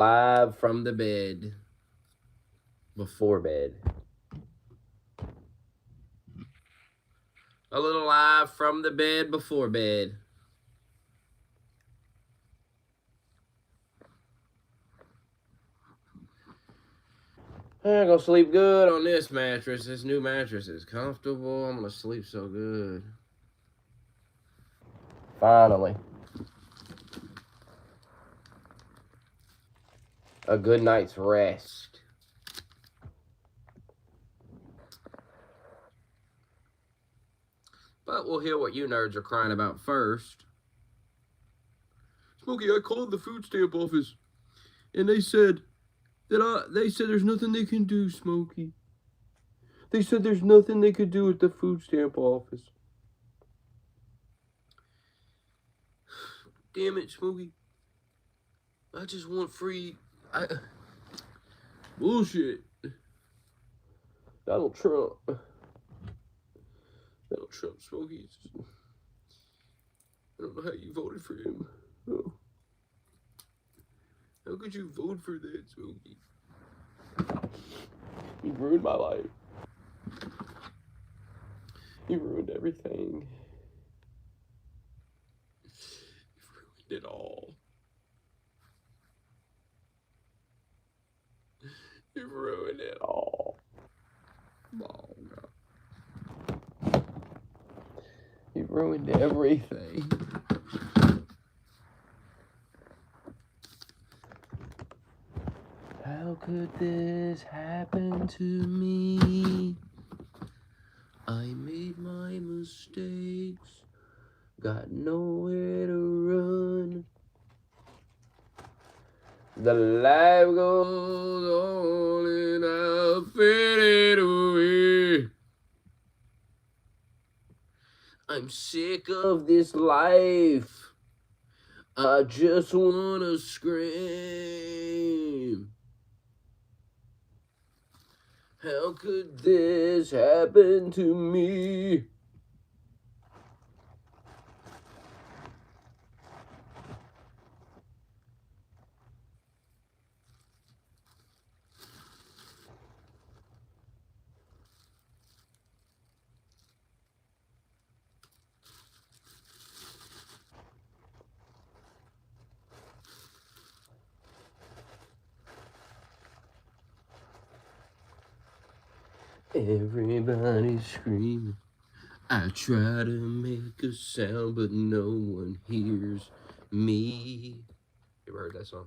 Live from the bed. Before bed. A little live from the bed before bed. I'm gonna sleep good on this mattress. This new mattress is comfortable. I'm gonna sleep so good. Finally. A good night's rest. But we'll hear what you nerds are crying about first. Smokey, I called the food stamp office, and they said there's nothing they can do, Smokey. They said there's nothing they could do at the food stamp office. Damn it, Smokey. I just want free. Bullshit. Donald Trump, Smokey. I don't know how you voted for him. Oh. How could you vote for that, Smokey? He ruined my life. He ruined everything. He ruined it all. He ruined it all. Oh, God. He ruined everything. How could this happen to me? I made my mistakes, got nowhere to run. The life goes on and I'll fade away. I'm sick of this life. I just wanna scream. How could this happen to me? Everybody's screaming. I try to make a sound, but no one hears me. You ever heard that song?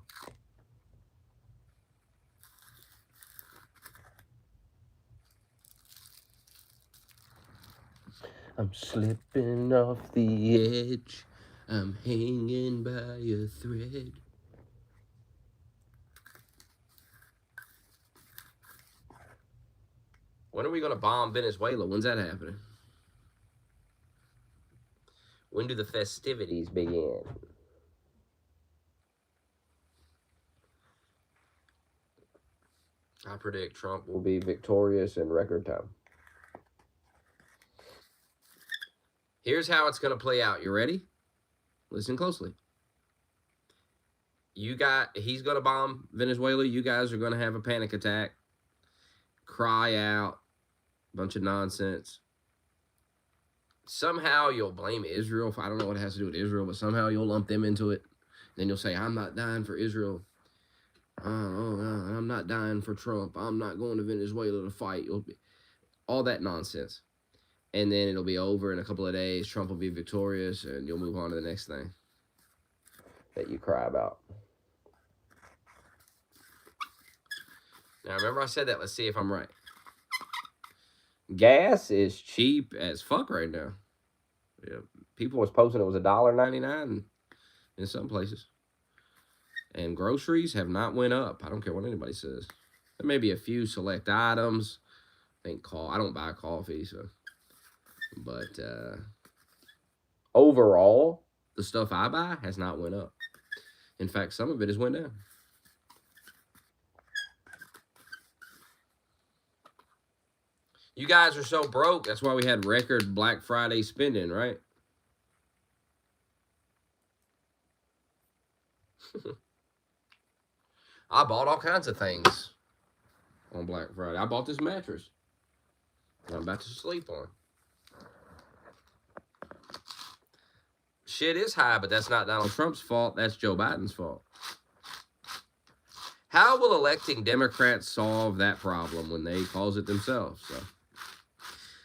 I'm slipping off the edge. I'm hanging by a thread. When are we gonna bomb Venezuela? When's that happening? When do the festivities begin? I predict Trump will be victorious in record time. Here's how it's going to play out. You ready? Listen closely. He's going to bomb Venezuela. You guys are going to have a panic attack. Cry out. Bunch of nonsense. Somehow you'll blame Israel. I don't know what it has to do with Israel, but somehow you'll lump them into it. Then you'll say, I'm not dying for Israel. I'm not dying for Trump. I'm not going to Venezuela to fight. All that nonsense. And then it'll be over in a couple of days. Trump will be victorious, and you'll move on to the next thing that you cry about. Now, remember I said that. Let's see if I'm right. Gas is cheap as fuck right now. Yeah, people was posting it was $1.99 in some places. And groceries have not went up. I don't care what anybody says. There may be a few select items. I don't buy coffee, so. But overall, the stuff I buy has not went up. In fact, some of it has went down. You guys are so broke. That's why we had record Black Friday spending, right? I bought all kinds of things on Black Friday. I bought this mattress I'm about to sleep on. Shit is high, but that's not Donald Trump's fault. That's Joe Biden's fault. How will electing Democrats solve that problem when they cause it themselves? So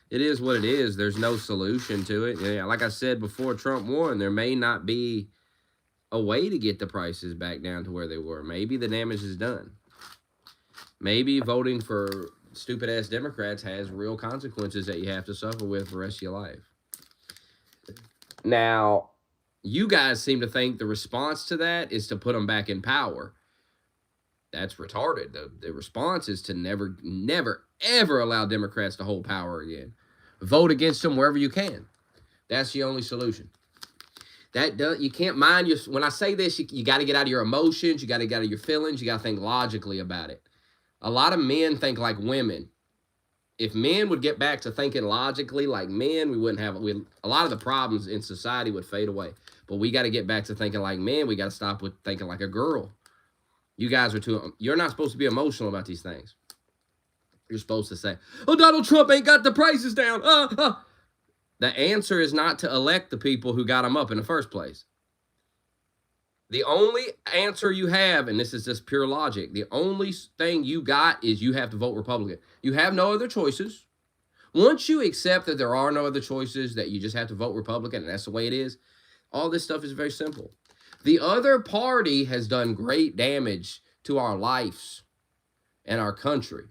it is what it is. There's no solution to it. Yeah, like I said before Trump won, there may not be a way to get the prices back down to where they were. Maybe the damage is done. Maybe voting for stupid-ass Democrats has real consequences that you have to suffer with for the rest of your life. Now, you guys seem to think the response to that is to put them back in power. That's retarded. The response is to never, ever allow Democrats to hold power again. Vote against them wherever you can. That's the only solution. You can't mind your. When I say this, you got to get out of your emotions. You got to get out of your feelings. You got to think logically about it. A lot of men think like women. If men would get back to thinking logically like men, we wouldn't have a lot of the problems in society would fade away. But we got to get back to thinking like men. We got to stop with thinking like a girl. You guys are too. You're not supposed to be emotional about these things. You're supposed to say, "Oh, Donald Trump ain't got the prices down." The answer is not to elect the people who got them up in the first place. The only answer you have, and this is just pure logic, the only thing you got is you have to vote Republican. You have no other choices. Once you accept that there are no other choices, that you just have to vote Republican, and that's the way it is, all this stuff is very simple. The other party has done great damage to our lives and our country.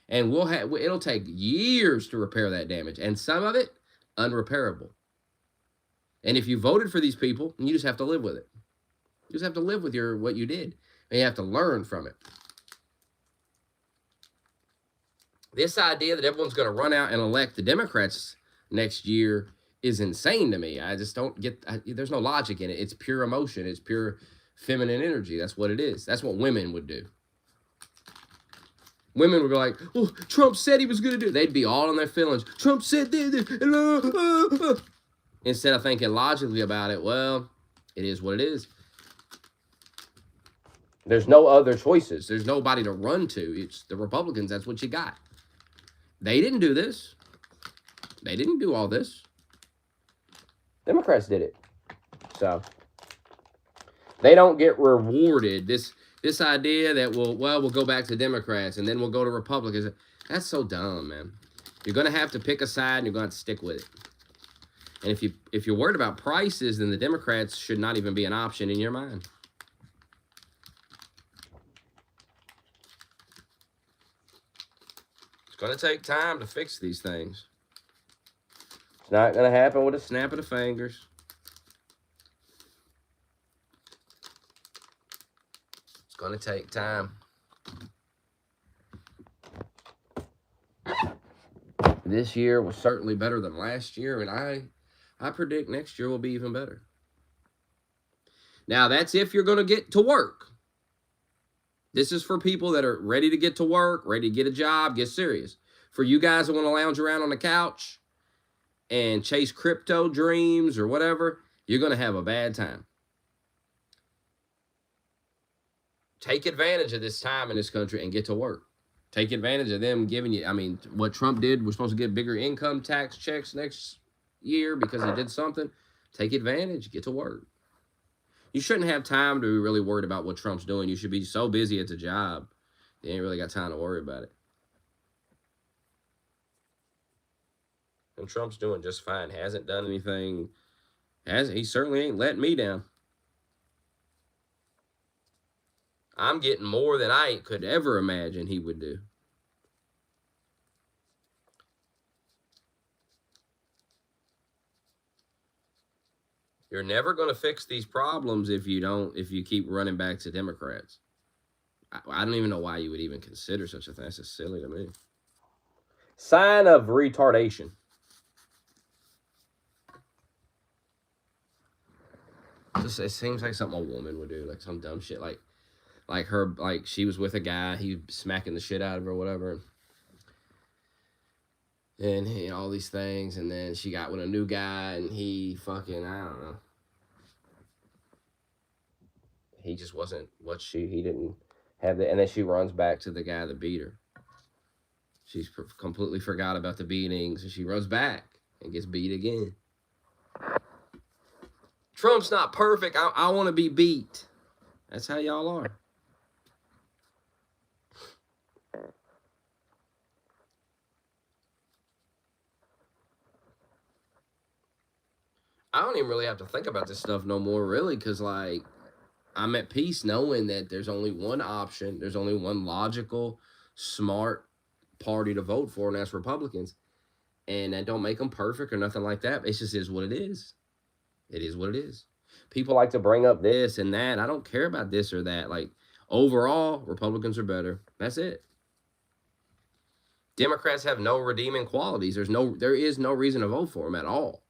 And it'll take years to repair that damage. And some of it, unrepairable. And if you voted for these people, you just have to live with it. You just have to live with what you did. And you have to learn from it. This idea that everyone's going to run out and elect the Democrats next year is insane to me. I just don't get, there's no logic in it. It's pure emotion. It's pure feminine energy. That's what it is. That's what women would do. Women would be like, "Oh, Trump said he was going to do it." They'd be all in their feelings. Trump said this. Instead of thinking logically about it, well, it is what it is. There's no other choices. There's nobody to run to. It's the Republicans. That's what you got. They didn't do this. They didn't do all this. Democrats did it. So they don't get rewarded. This idea that we'll go back to Democrats and then we'll go to Republicans. That's so dumb, man. You're going to have to pick a side and you're going to have to stick with it. And if you're worried about prices, then the Democrats should not even be an option in your mind. It's going to take time to fix these things. It's not going to happen with a snap of the fingers. It's going to take time. This year was certainly better than last year, and I predict next year will be even better. Now, that's if you're going to get to work. This is for people that are ready to get to work, ready to get a job, get serious. For you guys that want to lounge around on the couch and chase crypto dreams or whatever, you're going to have a bad time. Take advantage of this time in this country and get to work. Take advantage of them giving you, what Trump did, we're supposed to get bigger income tax checks next year because he did something. Take advantage, get to work. You shouldn't have time to be really worried about what Trump's doing. You should be so busy at the job, you ain't really got time to worry about it. And Trump's doing just fine. Hasn't done anything. He certainly ain't letting me down. I'm getting more than I could ever imagine he would do. You're never going to fix these problems if you keep running back to Democrats. I don't even know why you would even consider such a thing. That's just silly to me. Sign of retardation. It seems like something a woman would do, like some dumb shit, like she was with a guy, he was smacking the shit out of her or whatever, and all these things, and then she got with a new guy, and he fucking, I don't know, he just wasn't he didn't And then she runs back to the guy that beat her. She's completely forgot about the beatings, and she runs back and gets beat again. Trump's not perfect. I want to be beat. That's how y'all are. I don't even really have to think about this stuff no more, really, because, like, I'm at peace knowing that there's only one option, there's only one logical, smart party to vote for, and that's Republicans. And that don't make them perfect or nothing like that. It just is what it is. It is what it is. People like to bring up this and that. I don't care about this or that. Like, overall, Republicans are better. That's it. Democrats have no redeeming qualities. There is no reason to vote for them at all.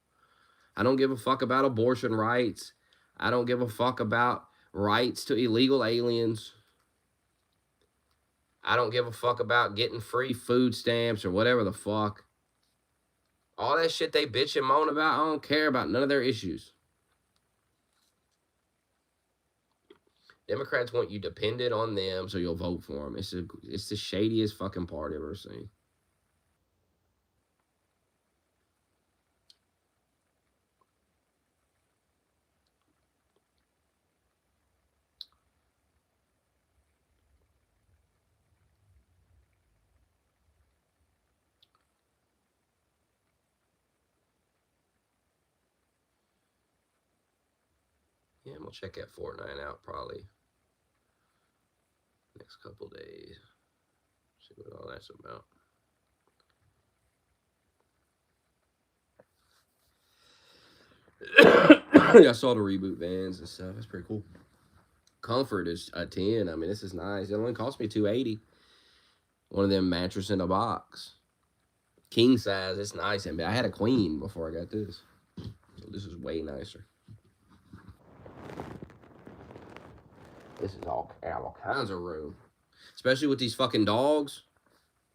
I don't give a fuck about abortion rights. I don't give a fuck about rights to illegal aliens. I don't give a fuck about getting free food stamps or whatever the fuck. All that shit they bitch and moan about, I don't care about none of their issues. Democrats want you dependent on them so you'll vote for them. It's the shadiest fucking party I've ever seen. Yeah, I'm gonna check that Fortnite out probably next couple days. See what all that's about. Yeah, I saw the reboot vans and stuff. That's pretty cool. Comfort is a 10. I mean, this is nice. It only cost me $280. One of them mattress in a box. King size. It's nice. And I had a queen before I got this. So this is way nicer. This is all kinds of room. Especially with these fucking dogs.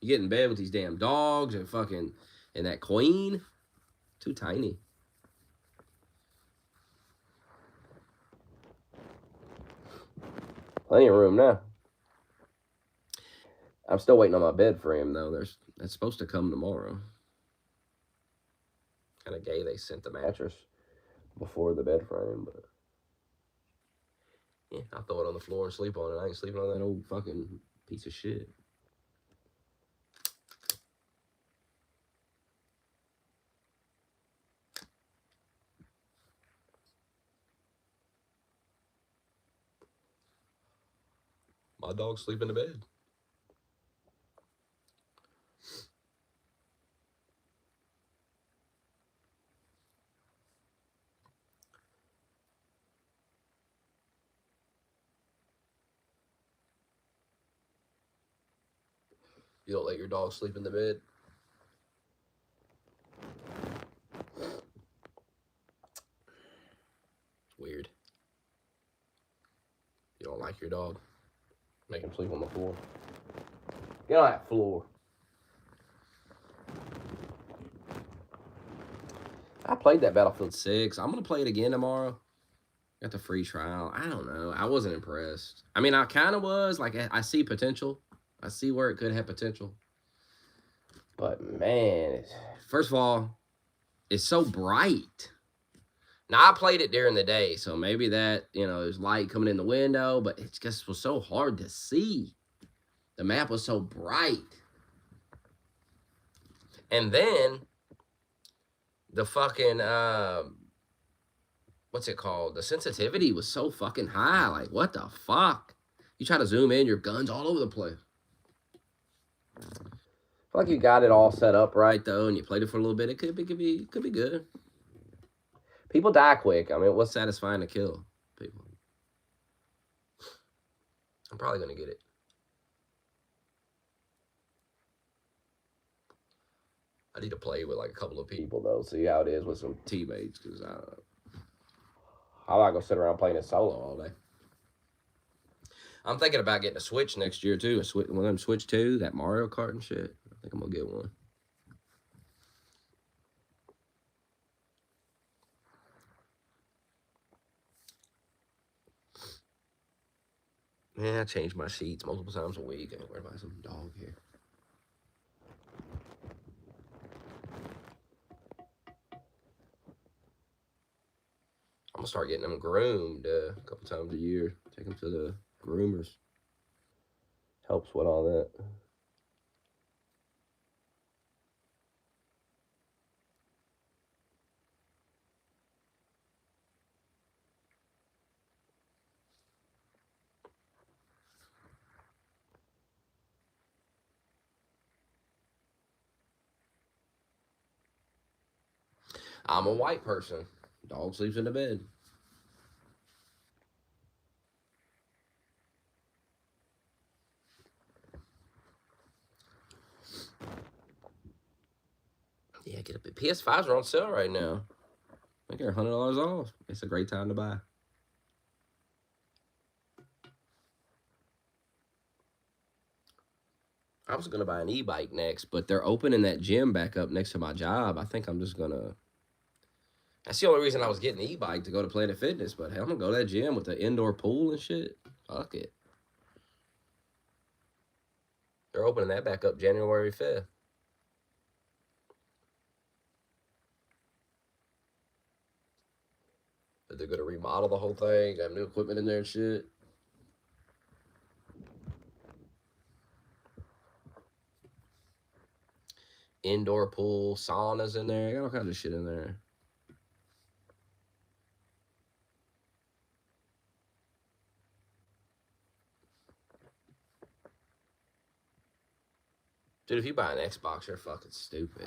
You get in bed with these damn dogs and fucking and that queen. Too tiny. Plenty of room now. I'm still waiting on my bed frame though. That's supposed to come tomorrow. Kind of gay they sent the mattress before the bed frame, but yeah, I'll throw it on the floor and sleep on it. I ain't sleeping on that old fucking piece of shit. My dog sleep in the bed. You don't let your dog sleep in the bed? It's weird. You don't like your dog? Make him sleep on the floor. Get on that floor. I played that Battlefield 6. I'm going to play it again tomorrow. Got the free trial. I don't know. I wasn't impressed. I mean, I kind of was. Like, I see potential. I see where it could have potential. But, man, first of all, it's so bright. Now, I played it during the day, so maybe that, there's light coming in the window, but it just was so hard to see. The map was so bright. And then the fucking, what's it called? The sensitivity was so fucking high. Like, what the fuck? You try to zoom in, your gun's all over the place. I feel like you got it all set up right, though, and you played it for a little bit. It could be good. People die quick. I mean, what's satisfying to kill people? I'm probably going to get it. I need to play with like a couple of people though, see how it is with some teammates. Because I'm not gonna sit around playing it solo all day. I'm thinking about getting a Switch next year too. One of them Switch 2, that Mario Kart and shit. I think I'm gonna get one. Yeah, I change my sheets multiple times a week. I ain't worried about some dog hair. I'm gonna start getting them groomed a couple times a year. Take them to the groomers. Helps with all that. I'm a white person. Dog sleeps in the bed. Yeah, get a PS5s are on sale right now. I think they're $100 off. It's a great time to buy. I was gonna buy an e-bike next, but they're opening that gym back up next to my job. I think I'm just gonna. That's the only reason I was getting the e-bike to go to Planet Fitness. But hell, I'm gonna go to that gym with the indoor pool and shit. Fuck it. They're opening that back up January 5th. But they're gonna remodel the whole thing. Have new equipment in there and shit. Indoor pool, saunas in there. Got all kinds of shit in there. Dude, if you buy an Xbox, you're fucking stupid.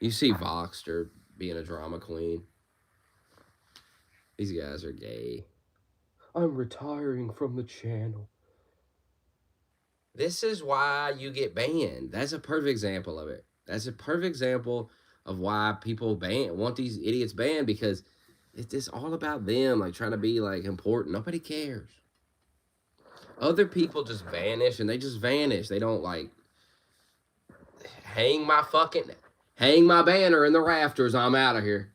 You see Voxter being a drama queen. These guys are gay. I'm retiring from the channel. This is why you get banned. That's a perfect example of it. That's a perfect example of why people want these idiots banned, because it's just all about them, like trying to be like important. Nobody cares. Other people just vanish, and they just vanish. They don't like hang my banner in the rafters. I'm out of here.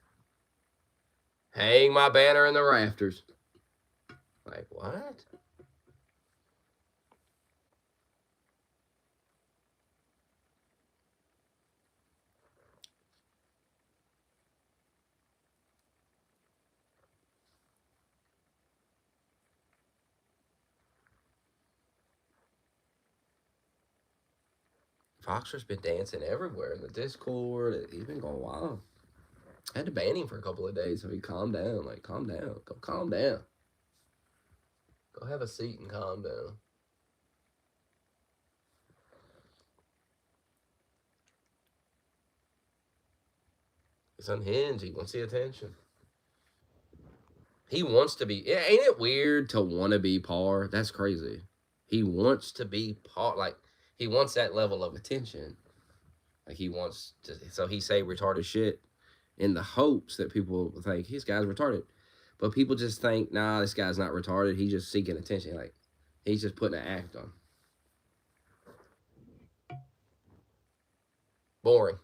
Hang my banner in the rafters. Like what? Foxer's been dancing everywhere in the Discord. He's been going wild. I had to ban him for a couple of days so he calmed down. Like, calm down. Go calm down. Go have a seat and calm down. He's unhinged. He wants the attention. He wants to be. Ain't it weird to want to be par? That's crazy. He wants to be par. Like, he wants that level of attention. Like, he wants to. So he say retarded shit in the hopes that people think this guy's retarded. But people just think, nah, this guy's not retarded. He's just seeking attention. Like, he's just putting an act on. Boring.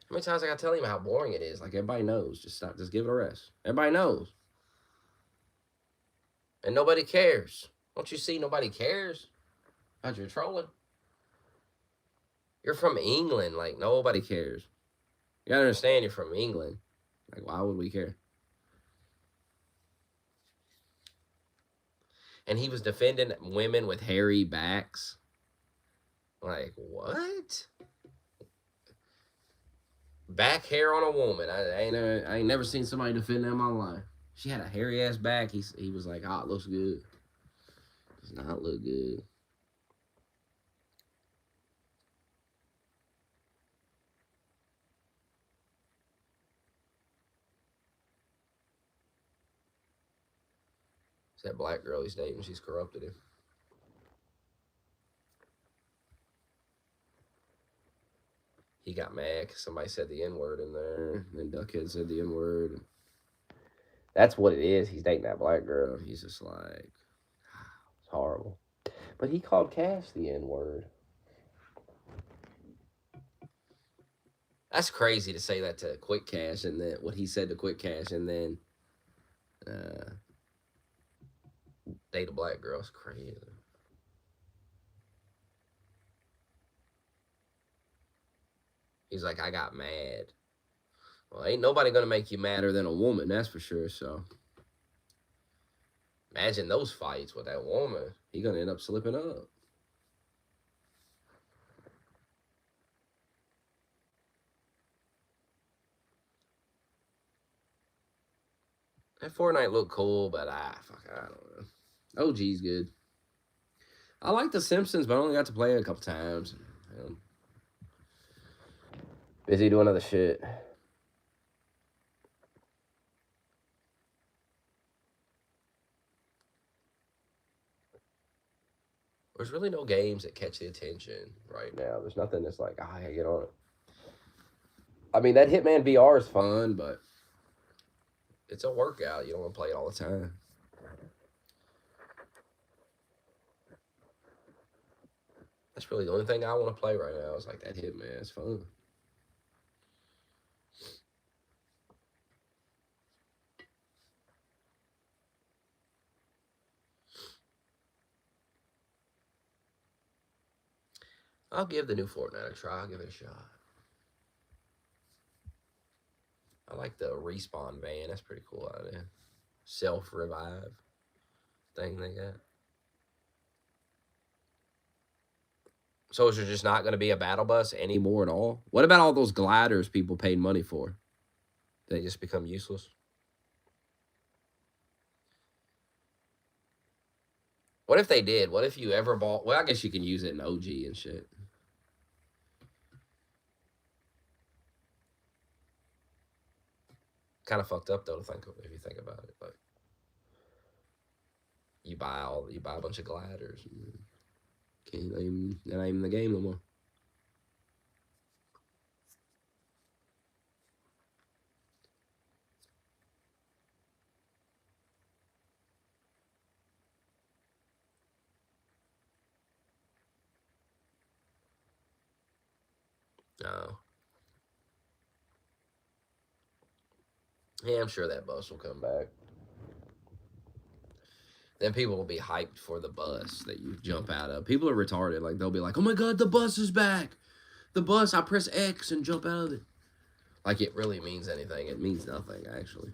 How many times I gotta tell him how boring it is? Like, everybody knows. Just stop. Just give it a rest. Everybody knows. And nobody cares. Don't you see nobody cares about your trolling? You're from England. Like, nobody cares. You gotta understand you're from England. Like, why would we care? And he was defending women with hairy backs. Like, what? Back hair on a woman. I ain't never seen somebody defend that in my life. She had a hairy ass back. He was like, oh, it looks good. Does not look good. It's that black girl he's dating. She's corrupted him. He got mad because somebody said the N word in there. And Duckhead said the N word. That's what it is. He's dating that black girl. He's just like, it's horrible. But he called Cash the N word. That's crazy to say that to Quick Cash, and then what he said to Quick Cash, and then uh, date a black girl. It's crazy. He's like, I got mad. Well, ain't nobody gonna make you madder than a woman, that's for sure. So imagine those fights with that woman. He gonna end up slipping up. That Fortnite looked cool, but I don't know. OG's good. I like The Simpsons, but I only got to play it a couple times. Busy doing other shit. There's really no games that catch the attention right now. There's nothing that's like, I gotta get on it. I mean, that Hitman VR is fun, but it's a workout. You don't want to play it all the time. That's really the only thing I want to play right now. Is like that Hitman. It's fun. I'll give the new Fortnite a try. I'll give it a shot. I like the respawn van. That's pretty cool idea. Self revive thing they got. So is there just not going to be a battle bus anymore at all? What about all those gliders people paid money for? They just become useless. What if they did? What if you ever bought? Well, I guess you can use it in OG and shit. Kind of fucked up though to think of if you think about it. Like you buy a bunch of gliders. And can't even they're not even in the game no more. No. Yeah, I'm sure that bus will come back. Then people will be hyped for the bus that you jump out of. People are retarded. Like they'll be like, "Oh my god, the bus is back! The bus! I press X and jump out of it." Like it really means anything. It means nothing actually.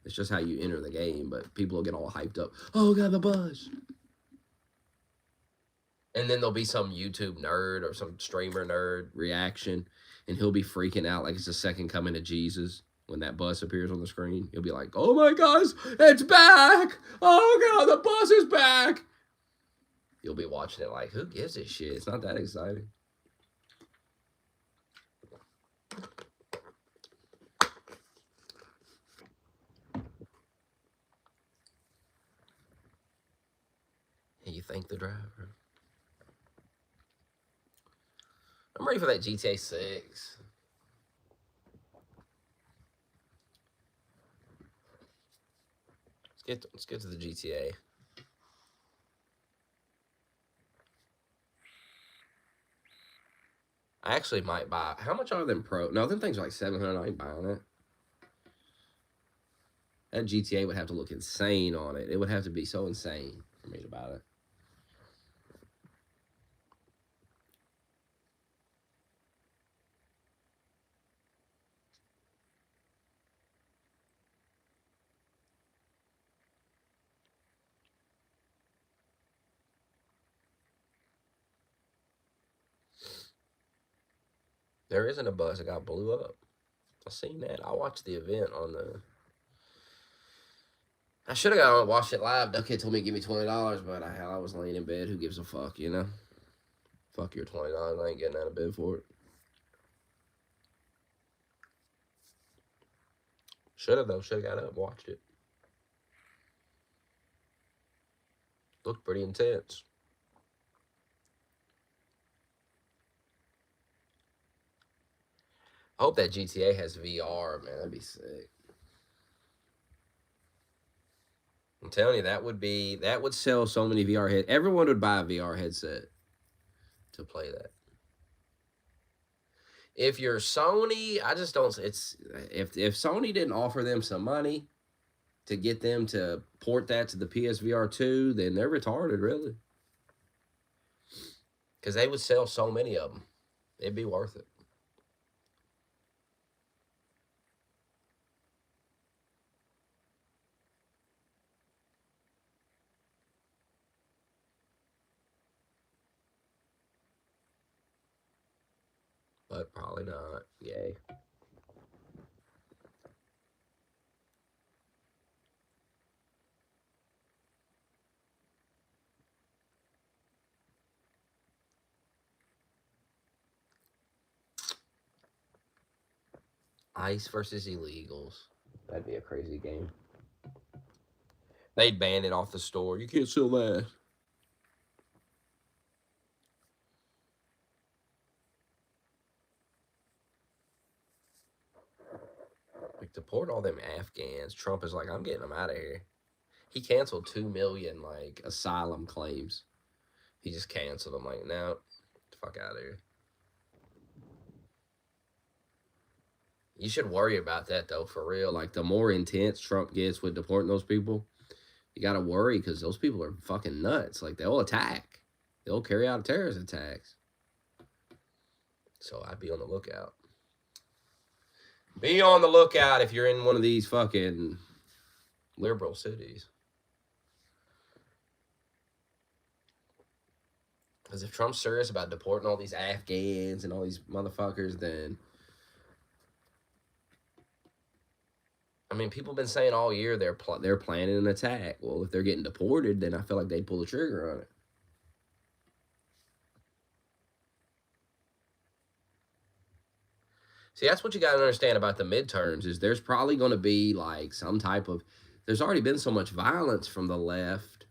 It's just how you enter the game. But people will get all hyped up. Oh god, the bus! And then there'll be some YouTube nerd or some streamer nerd reaction, and he'll be freaking out like it's the second coming of Jesus when that bus appears on the screen. He'll be like, "Oh my gosh, it's back! Oh god, the bus is back!" You'll be watching it like, who gives a shit? It's not that exciting. And you thank the driver. I'm ready for that GTA 6. Let's get to the GTA. I actually might buy. How much are them Pro? No, them things are like 700. I ain't buying it. That GTA would have to look insane on it. It would have to be so insane for me to buy it. There isn't a bus that got blew up. I seen that. I watched the event on the. I should have gone and watched it live. Duckhead told me to give me $20, but I was laying in bed. Who gives a fuck, you know? Fuck your $20. I ain't getting out of bed for it. Should have though. Should have got up and watched it. Looked pretty intense. I hope that GTA has VR, man. That'd be sick. I'm telling you, that would sell so many VR heads. Everyone would buy a VR headset to play that. If you're Sony, I just don't. It's if Sony didn't offer them some money to get them to port that to the PSVR 2, then they're retarded, really. Because they would sell so many of them. It'd be worth it. But probably not. Yay. ICE versus illegals. That'd be a crazy game. They'd ban it off the store. You can't sell that. Like, deport all them Afghans. Trump is like, I'm getting them out of here. He canceled 2 million, like, asylum claims. He just canceled them. Like, no, fuck out of here. You should worry about that, though, for real. Like, the more intense Trump gets with deporting those people, you got to worry because those people are fucking nuts. Like, they'll attack. They'll carry out terrorist attacks. So I'd be on the lookout. Be on the lookout if you're in one of these fucking liberal cities. Because if Trump's serious about deporting all these Afghans and all these motherfuckers, then... I mean, people have been saying all year they're planning an attack. Well, if they're getting deported, then I feel like they'd pull the trigger on it. See, that's what you got to understand about the midterms is there's probably going to be like some type of... There's already been so much violence from the left.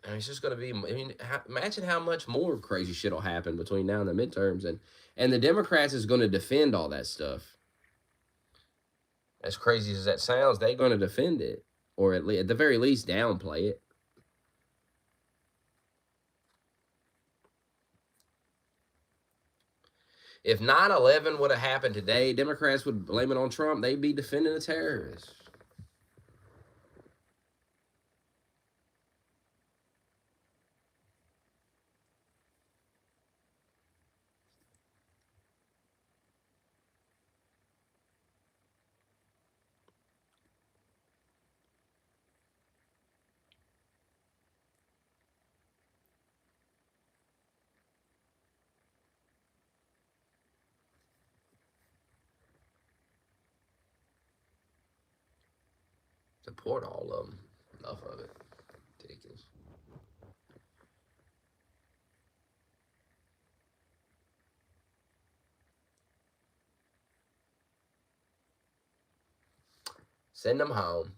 And it's just going to be... I mean, imagine how much more crazy shit will happen between now and the midterms. And the Democrats is going to defend all that stuff. As crazy as that sounds, they're going to defend it. Or at the very least, downplay it. If 9/11 would have happened today, Democrats would blame it on Trump. They'd be defending the terrorists. Support all of them. Enough of it. Ridiculous. Send them home.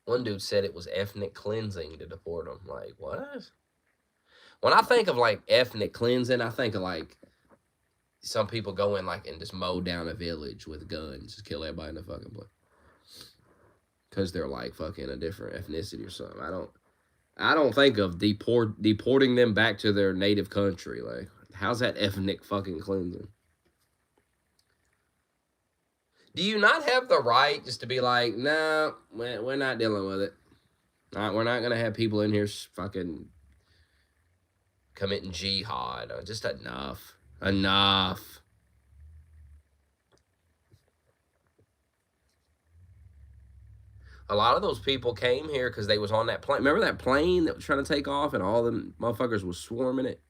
One dude said it was ethnic cleansing to deport them. Like, what? When I think of, like, ethnic cleansing, I think of, like, some people go in, like, and just mow down a village with guns. Just kill everybody in the fucking place. Because they're, like, fucking a different ethnicity or something. I don't think of deporting them back to their native country. Like, how's that ethnic fucking cleansing? Do you not have the right just to be like, no, we're not dealing with it. We're not going to have people in here fucking committing jihad. Just enough. Enough. A lot of those people came here because they was on that plane. Remember that plane that was trying to take off and all them motherfuckers was swarming it?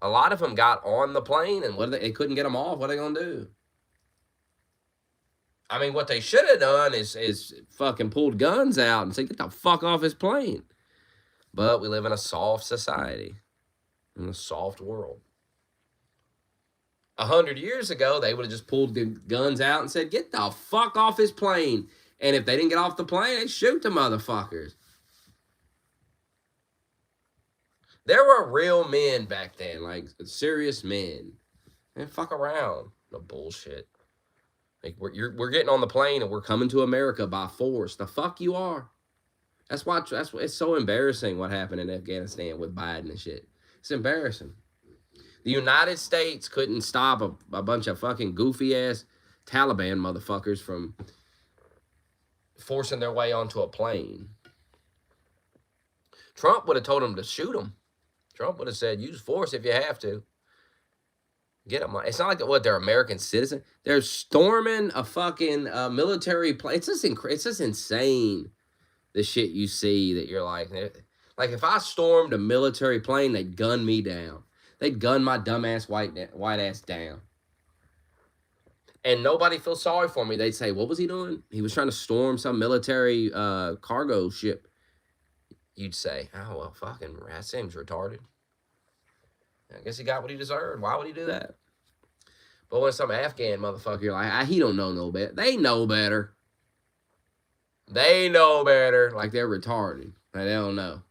A lot of them got on the plane and they couldn't get them off. What are they going to do? I mean, what they should have done is fucking pulled guns out and said, get the fuck off this plane. But we live in a soft society, in a soft world. 100 years ago, they would have just pulled the guns out and said, get the fuck off this plane. And if they didn't get off the plane, they'd shoot the motherfuckers. There were real men back then, like serious men. And fuck around. No bullshit. Like we're getting on the plane and we're coming to America by force. The fuck you are. It's so embarrassing what happened in Afghanistan with Biden and shit. It's embarrassing. The United States couldn't stop a bunch of fucking goofy ass Taliban motherfuckers from forcing their way onto a plane. Trump would have told them to shoot them. Trump would have said, use force if you have to. Get them. It's not like they're American citizens. They're storming a fucking military plane. It's just insane. The shit you see that you're like if I stormed a military plane, they'd gun me down. They'd gun my dumbass white ass down. And nobody feels sorry for me. They'd say, what was he doing? He was trying to storm some military cargo ship. You'd say, oh, well, fucking, that seems retarded. I guess he got what he deserved. Why would he do that? But when some Afghan motherfucker, you're like, he don't know no better. They know better. They know better. Like they're retarded. Like they don't know.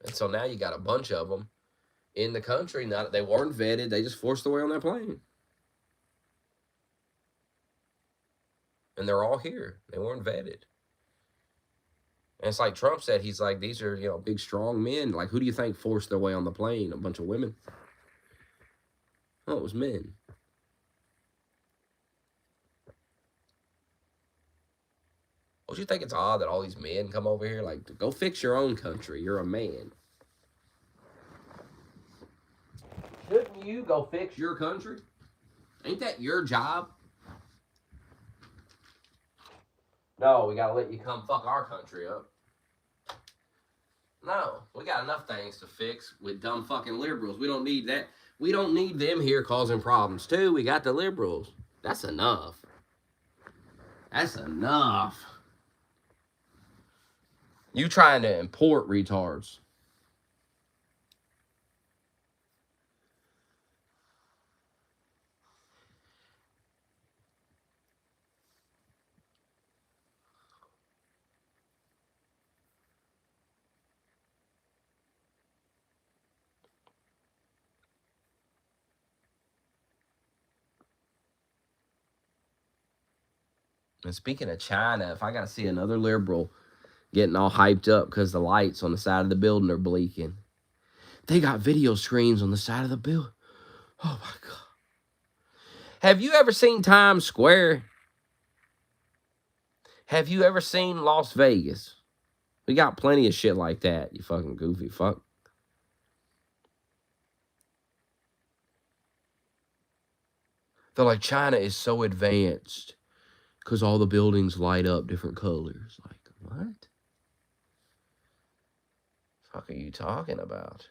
And so now you got a bunch of them in the country. Now they weren't vetted. They just forced their way on that plane. And they're all here. They weren't vetted. And it's like Trump said, he's like, these are, big, strong men. Like, who do you think forced their way on the plane? A bunch of women? Oh, it was men. Don't you think it's odd that all these men come over here? Like, go fix your own country. You're a man. Shouldn't you go fix your country? Ain't that your job? No, we gotta let you come fuck our country up. No, we got enough things to fix with dumb fucking liberals. We don't need that. We don't need them here causing problems too. We got the liberals. That's enough. That's enough. You trying to import retards. And speaking of China, if I got to see another liberal getting all hyped up because the lights on the side of the building are blinking, they got video screens on the side of the building. Oh my God. Have you ever seen Times Square? Have you ever seen Las Vegas? We got plenty of shit like that, you fucking goofy fuck. They're like, China is so advanced because all the buildings light up different colors. Like, what? The fuck are you talking about?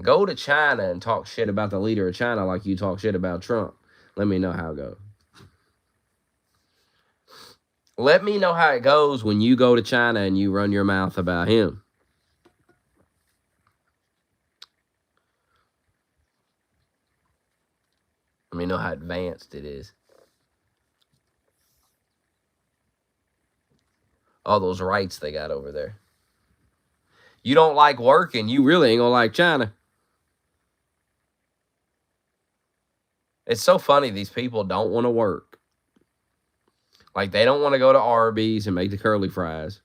Go to China and talk shit about the leader of China like you talk shit about Trump. Let me know how it goes. Let me know how it goes when you go to China and you run your mouth about him. Let me know how advanced it is. All those rights they got over there. You don't like working, you really ain't gonna like China. It's so funny these people don't want to work. Like, they don't want to go to Arby's and make the curly fries.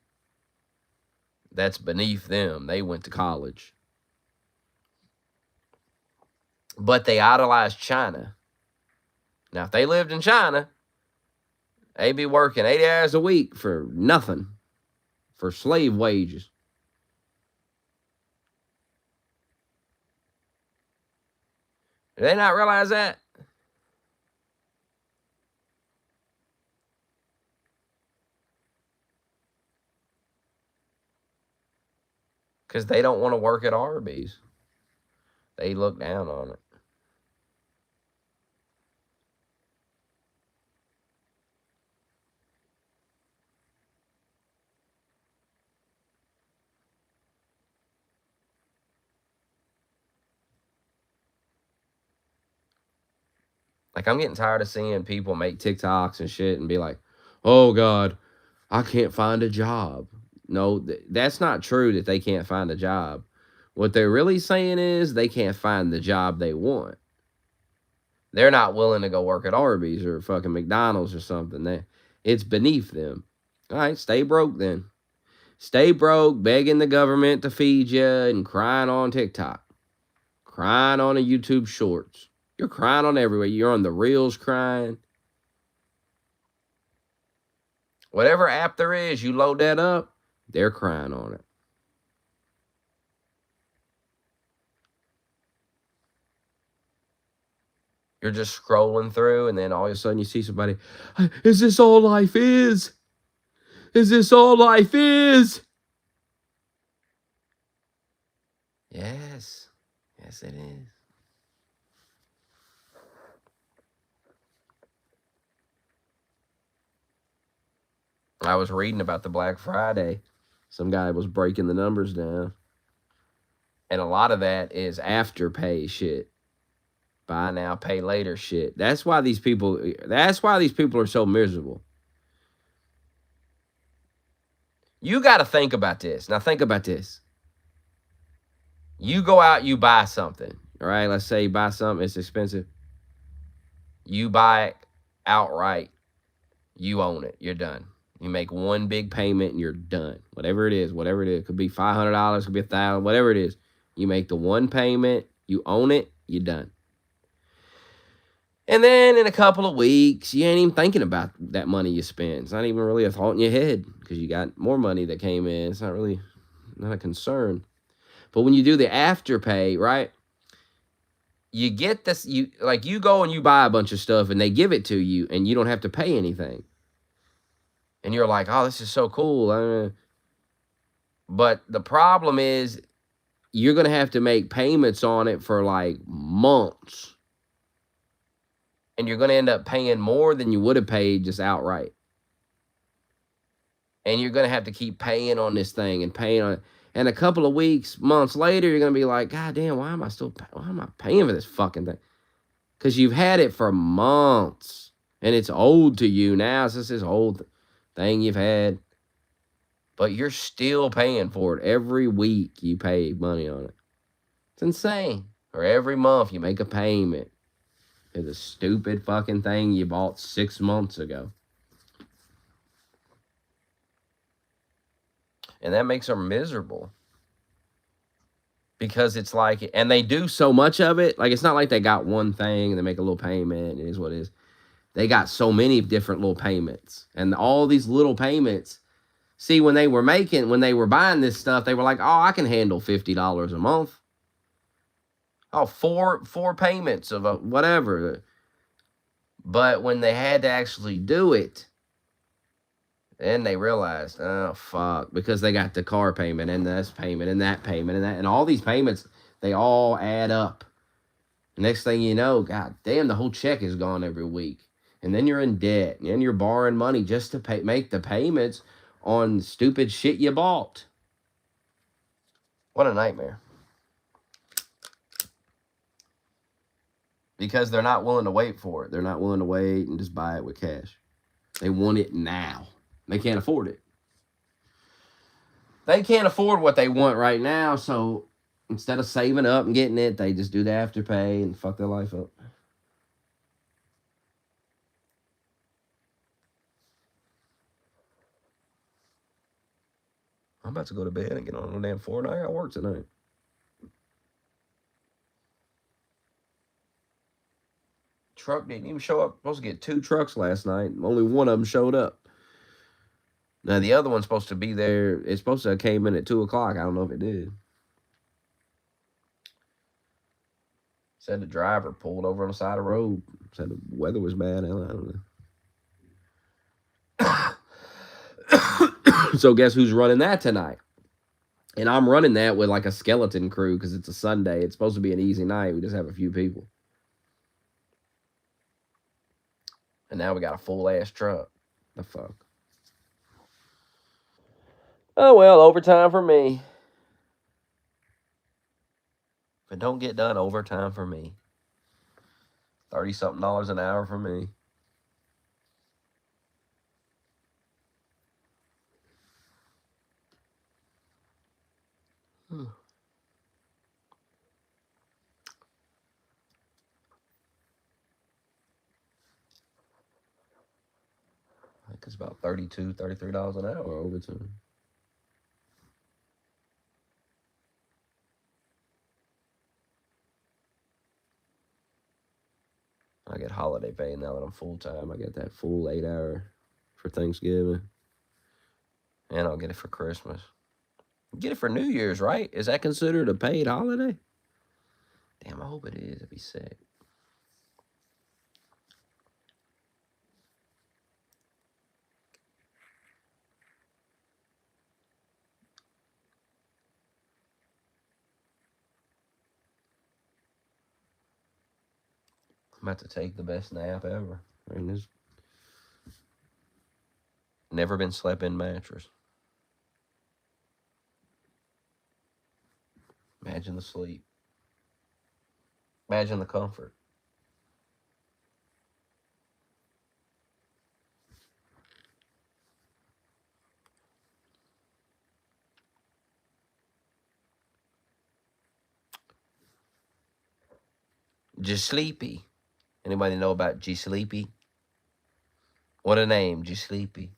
That's beneath them. They went to college. But they idolize China. Now, if they lived in China, they'd be working 80 hours a week for nothing. For slave wages. Do they not realize that? Because they don't want to work at Arby's. They look down on it. Like, I'm getting tired of seeing people make TikToks and shit and be like, oh, God, I can't find a job. No, that's not true that they can't find a job. What they're really saying is they can't find the job they want. They're not willing to go work at Arby's or fucking McDonald's or something. It's beneath them. All right, stay broke then. Stay broke, begging the government to feed you and crying on TikTok. Crying on the YouTube shorts. You're crying on everywhere. You're on the reels crying. Whatever app there is, you load that up, they're crying on it. You're just scrolling through, and then all of a sudden you see somebody, is this all life is? Is this all life is? Yes. Yes, it is. I was reading about the Black Friday. Some guy was breaking the numbers down. And a lot of that is afterpay shit. Buy now, pay later shit. That's why these people are so miserable. You got to think about this. Now think about this. You go out, you buy something. All right, let's say you buy something, it's expensive. You buy it outright. You own it. You're done. You make one big payment and you're done. Whatever it is. Could be $500, could be $1,000, whatever it is. You make the one payment, you own it, you're done. And then in a couple of weeks, you ain't even thinking about that money you spent. It's not even really a thought in your head because you got more money that came in. It's not a concern. But when you do the afterpay, right? You get this, you go and you buy a bunch of stuff and they give it to you and you don't have to pay anything. And you're like, oh, this is so cool. But the problem is you're going to have to make payments on it for like months. And you're going to end up paying more than you would have paid just outright. And you're going to have to keep paying on this thing and paying on it. And a couple of weeks, months later, you're going to be like, God damn, why am I paying for this fucking thing? Because you've had it for months. And it's old to you now. It's just this old thing you've had. But you're still paying for it. Every week you pay money on it. It's insane. Or every month you make a payment for the stupid fucking thing you bought 6 months ago. And that makes them miserable. Because it's like, and they do so much of it. Like, it's not like they got one thing and they make a little payment. It is what it is. They got so many different little payments. And all these little payments. See, when they were buying this stuff, they were like, oh, I can handle $50 a month. Oh, four payments of whatever. But when they had to actually do it, then they realized, oh, fuck, because they got the car payment and this payment and that payment and that. And all these payments, they all add up. Next thing you know, god damn, the whole check is gone every week. And then you're in debt. And then you're borrowing money just to make the payments on stupid shit you bought. What a nightmare. Because they're not willing to wait for it. They're not willing to wait and just buy it with cash. They want it now. They can't afford it. They can't afford what they want right now, so instead of saving up and getting it, they just do the afterpay and fuck their life up. I'm about to go to bed and get on the damn floor, and I got work tonight. Truck didn't even show up. Supposed to get 2 trucks last night. Only one of them showed up. Now, the other one's supposed to be there. It's supposed to have came in at 2 o'clock. I don't know if it did. Said the driver pulled over on the side of the road. Said the weather was bad. I don't know. So guess who's running that tonight? And I'm running that with like a skeleton crew because it's a Sunday. It's supposed to be an easy night. We just have a few people. And now we got a full-ass truck. The fuck? Oh, well, overtime for me. If it don't get done, overtime for me. $30-something an hour for me. I think it's about $33 an hour overtime. I get holiday pay now that I'm full time. I get that full 8 hour for Thanksgiving, and I'll get it for Christmas. Get it for New Year's, right? Is that considered a paid holiday? Damn, I hope it is. It'd be sick. I'm about to take the best nap ever. And this never been slept in mattress. Imagine the sleep. Imagine the comfort. Just Sleepy. Anybody know about G Sleepy? What a name, G Sleepy.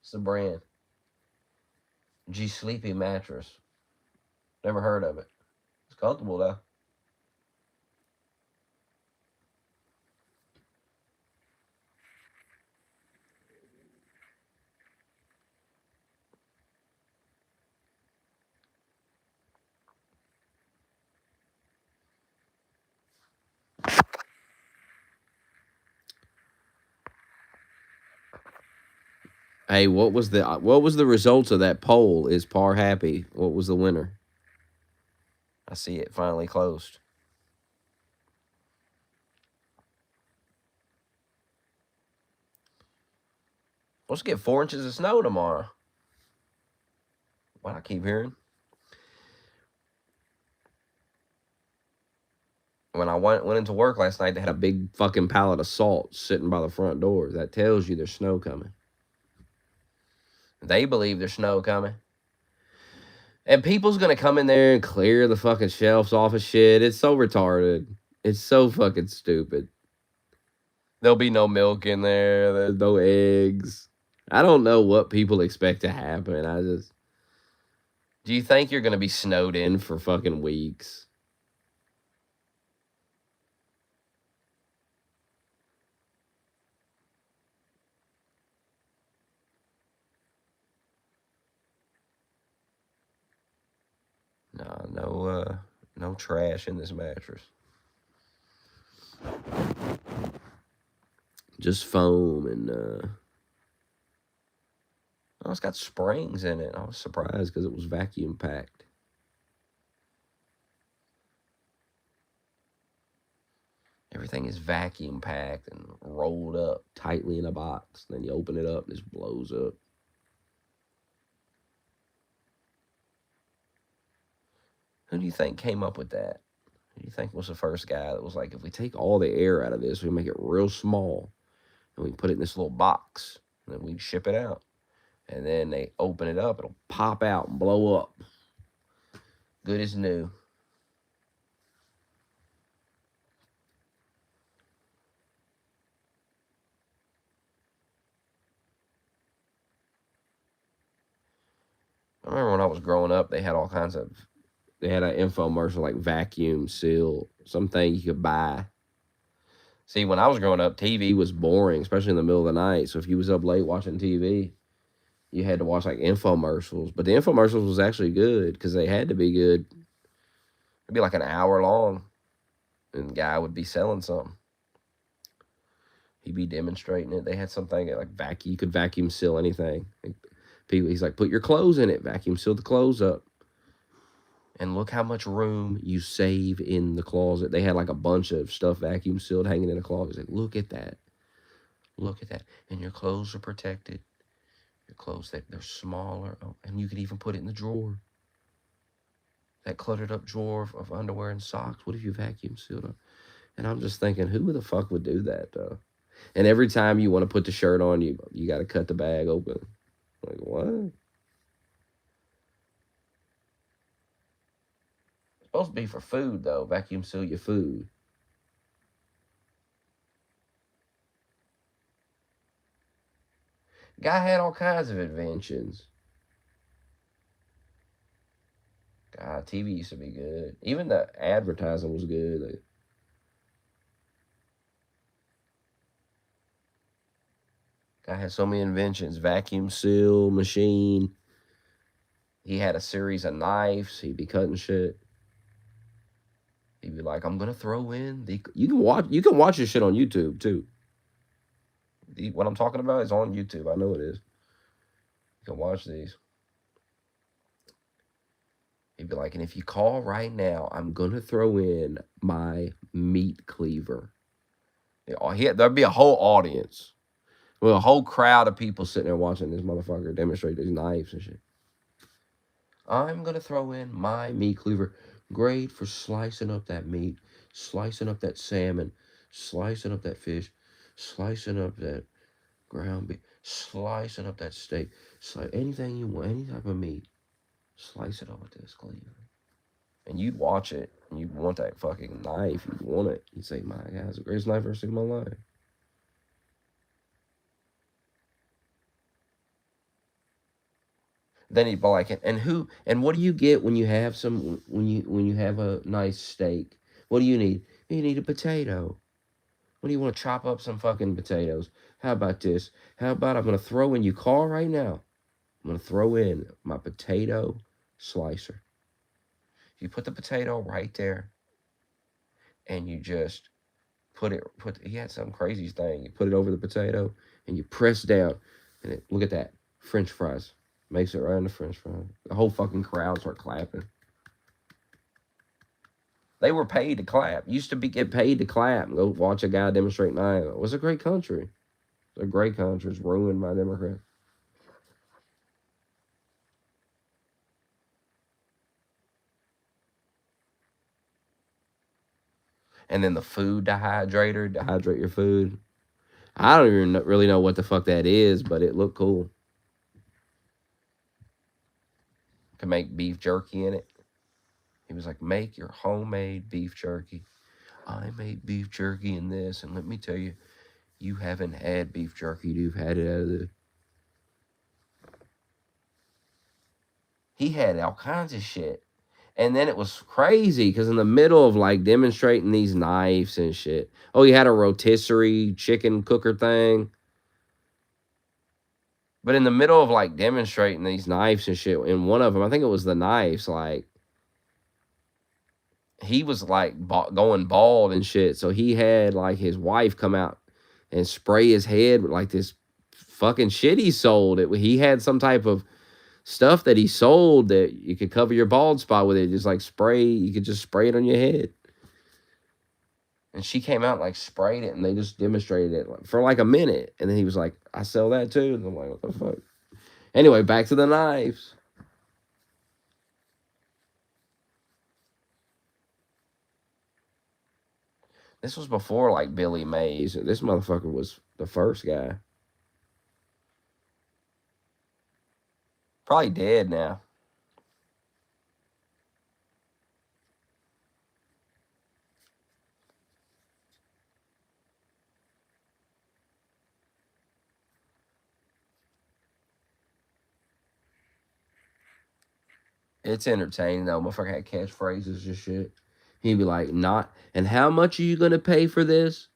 It's the brand. G Sleepy mattress. Never heard of it. It's comfortable though. Hey, what was the results of that poll? Is Par happy? What was the winner? I see it finally closed. Supposed to get 4 inches of snow tomorrow. What I keep hearing. When I went into work last night, they had a big fucking pallet of salt sitting by the front door. That tells you there's snow coming. They believe there's snow coming. And people's going to come in there and clear the fucking shelves off of shit. It's so retarded. It's so fucking stupid. There'll be no milk in there. There's no eggs. I don't know what people expect to happen. Do you think you're going to be snowed in for fucking weeks? No trash in this mattress. Just foam and oh, it's got springs in it. I was surprised because it was vacuum packed. Everything is vacuum packed and rolled up tightly in a box. Then you open it up and it just blows up. Who do you think came up with that? Who do you think was the first guy that was like, if we take all the air out of this, we make it real small and we put it in this little box and then we ship it out. And then they open it up, it'll pop out and blow up. Good as new. I remember when I was growing up, they had all kinds of, they had an infomercial like vacuum seal, something you could buy. See, when I was growing up, TV was boring, especially in the middle of the night. So if you was up late watching TV, you had to watch like infomercials. But the infomercials was actually good because they had to be good. It'd be like an hour long, and the guy would be selling something. He'd be demonstrating it. They had something like you could vacuum seal anything. He's like, put your clothes in it, vacuum seal the clothes up. And look how much room you save in the closet. They had like a bunch of stuff vacuum sealed hanging in the closet. He's like, look at that. Look at that. And your clothes are protected. Your clothes, they're smaller. Oh, and you could even put it in the drawer. That cluttered up drawer of underwear and socks. What if you vacuum sealed up? And I'm just thinking, who the fuck would do that though? And every time you want to put the shirt on, you got to cut the bag open. Like what? It's supposed to be for food though. Vacuum seal your food. Guy had all kinds of inventions. God, TV used to be good. Even the advertising was good. Like, guy had so many inventions. Vacuum seal machine. He had a series of knives. He'd be cutting shit. He'd be like, "I'm gonna throw in the." You can watch this shit on YouTube too. What I'm talking about is on YouTube. I know it is. You can watch these. He'd be like, "And if you call right now, I'm gonna throw in my meat cleaver." There'd be a whole audience, well, a whole crowd of people sitting there watching this motherfucker demonstrate these knives and shit. I'm gonna throw in my meat cleaver, great for slicing up that meat, slicing up that salmon, slicing up that fish, slicing up that ground beef, slicing up that steak, anything you want, any type of meat, slice it up with this cleaver. And you'd watch it, and you'd want that fucking knife. You'd want it. You'd say, "My God, it's the greatest knife I've ever seen in my life." Then he'd be like, and what do you get when you have when you have a nice steak? What do you need? You need a potato. What do you want to chop up some fucking potatoes? How about this? How about I'm gonna throw in, you call right now. I'm gonna throw in my potato slicer. You put the potato right there, and you just he had some crazy thing. You put it over the potato, and you press down, and look at that, French fries. Makes it right in the French fries. The whole fucking crowd start clapping. They were paid to clap. Used to get paid to clap and go watch a guy demonstrate knife. It was a great country. It's a great country. It's ruined by Democrats. And then the food dehydrator, dehydrate your food. I don't even really know what the fuck that is, but it looked cool. Can make beef jerky in it. He was like, "Make your homemade beef jerky." I made beef jerky in this, and let me tell you, you haven't had beef jerky. You've had it out of the. He had all kinds of shit. And then it was crazy because in the middle of like demonstrating these knives and shit, oh, he had a rotisserie chicken cooker thing. But in the middle of like demonstrating these knives and shit, in one of them, I think it was the knives, like he was like going bald and shit. So he had like his wife come out and spray his head with like this fucking shit he sold. He had some type of stuff that he sold that you could cover your bald spot with it. Just like spray, you could just spray it on your head. And she came out and like sprayed it, and they just demonstrated it for like a minute. And then he was like, "I sell that too." And I'm like, "What the fuck?" Anyway, back to the knives. This was before like Billy Mays. This motherfucker was the first guy. Probably dead now. It's entertaining though. Motherfucker had catchphrases and shit. He'd be like, "Not, and how much are you gonna pay for this?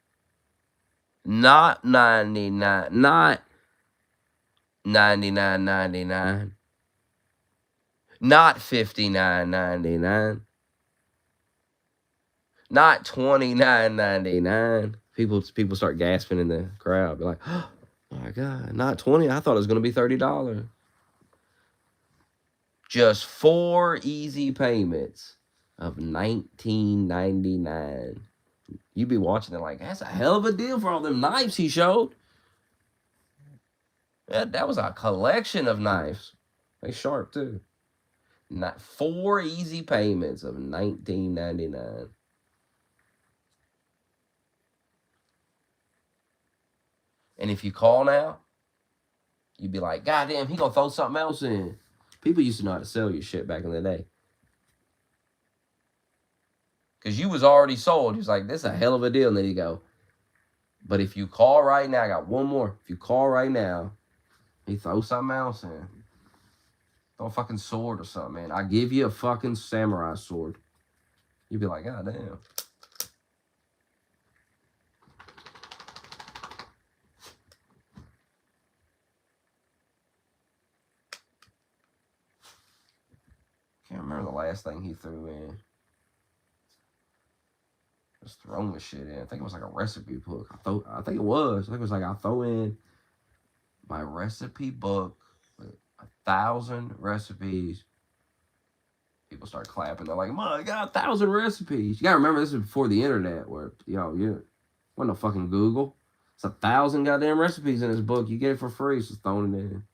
Not 99, not 99.99, not 59.99, not 29.99." People start gasping in the crowd. Be like, "Oh my God, not 20. I thought it was gonna be $30. Just 4 easy payments of $19.99. You be watching it like, that's a hell of a deal for all them knives he showed. That was a collection of knives. They sharp too. Not 4 easy payments of $19.99. And if you call now, you'd be like, God damn, he gonna throw something else in. People used to know how to sell you shit back in the day. Because you was already sold. He was like, this is a hell of a deal. And then you go, but if you call right now, I got one more. If you call right now, he throw something else in. Throw a fucking sword or something, man. I give you a fucking samurai sword. You'd be like, God damn. Can't remember the last thing he threw in. Just throwing the shit in. I think it was like a recipe book. I think it was. I think it was like I throw in my recipe book with 1,000 recipes. People start clapping. They're like, "My God, 1,000 recipes!" You gotta remember this is before the internet, where you wasn't no fucking Google. It's 1,000 goddamn recipes in this book. You get it for free, so throwing it in.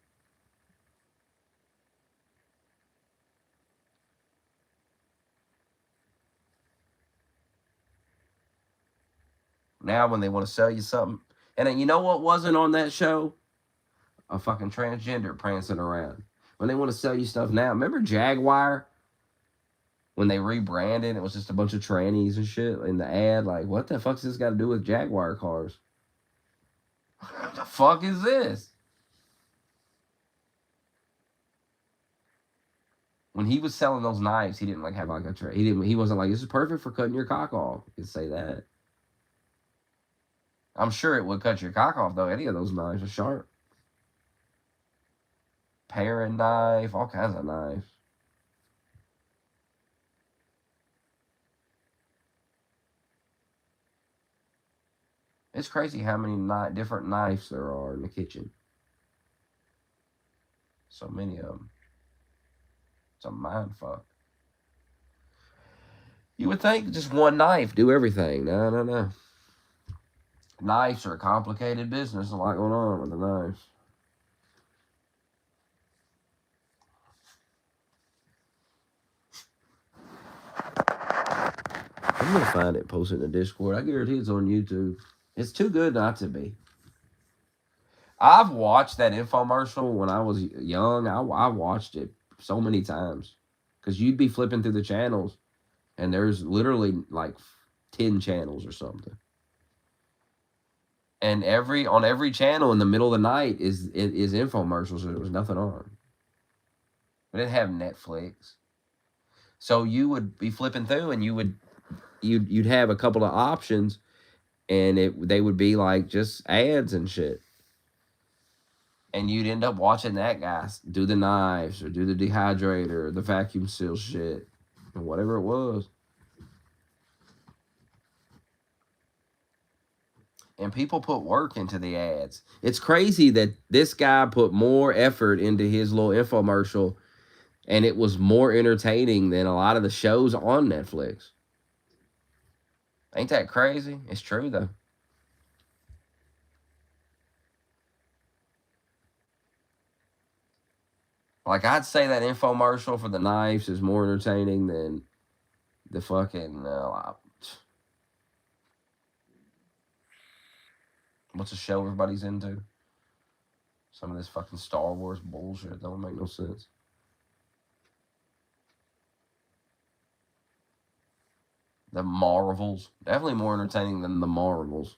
Now, when they want to sell you something, and then you know what wasn't on that show? A fucking transgender prancing around. When they want to sell you stuff now, remember Jaguar? When they rebranded, it was just a bunch of trannies and shit in the ad. Like, what the fuck's this got to do with Jaguar cars? What the fuck is this? When he was selling those knives, he didn't like have like a tray. He wasn't like, this is perfect for cutting your cock off. He could say that. I'm sure it would cut your cock off though. Any of those knives are sharp. Paring knife, all kinds of knives. It's crazy how many different knives there are in the kitchen. So many of them. It's a mind fuck. You would think just one knife do everything. No. Knives are a complicated business. A lot going on with the knives. I'm gonna find it, post it in the Discord. I guarantee it's on YouTube. It's too good not to be. I've watched that infomercial when I was young. I watched it so many times because you'd be flipping through the channels, and there's literally like 10 channels or something. And on every channel in the middle of the night is infomercials, and there was nothing on. We didn't have Netflix, so you would be flipping through, and you'd have a couple of options, and they would be like just ads and shit. And you'd end up watching that guy do the knives or do the dehydrator or the vacuum seal shit or whatever it was. And people put work into the ads. It's crazy that this guy put more effort into his little infomercial, and it was more entertaining than a lot of the shows on Netflix. Ain't that crazy? It's true, though. Like, I'd say that infomercial for the knives is more entertaining than the fucking... what's a show everybody's into? Some of this fucking Star Wars bullshit don't make no sense. The Marvels. Definitely more entertaining than the Marvels.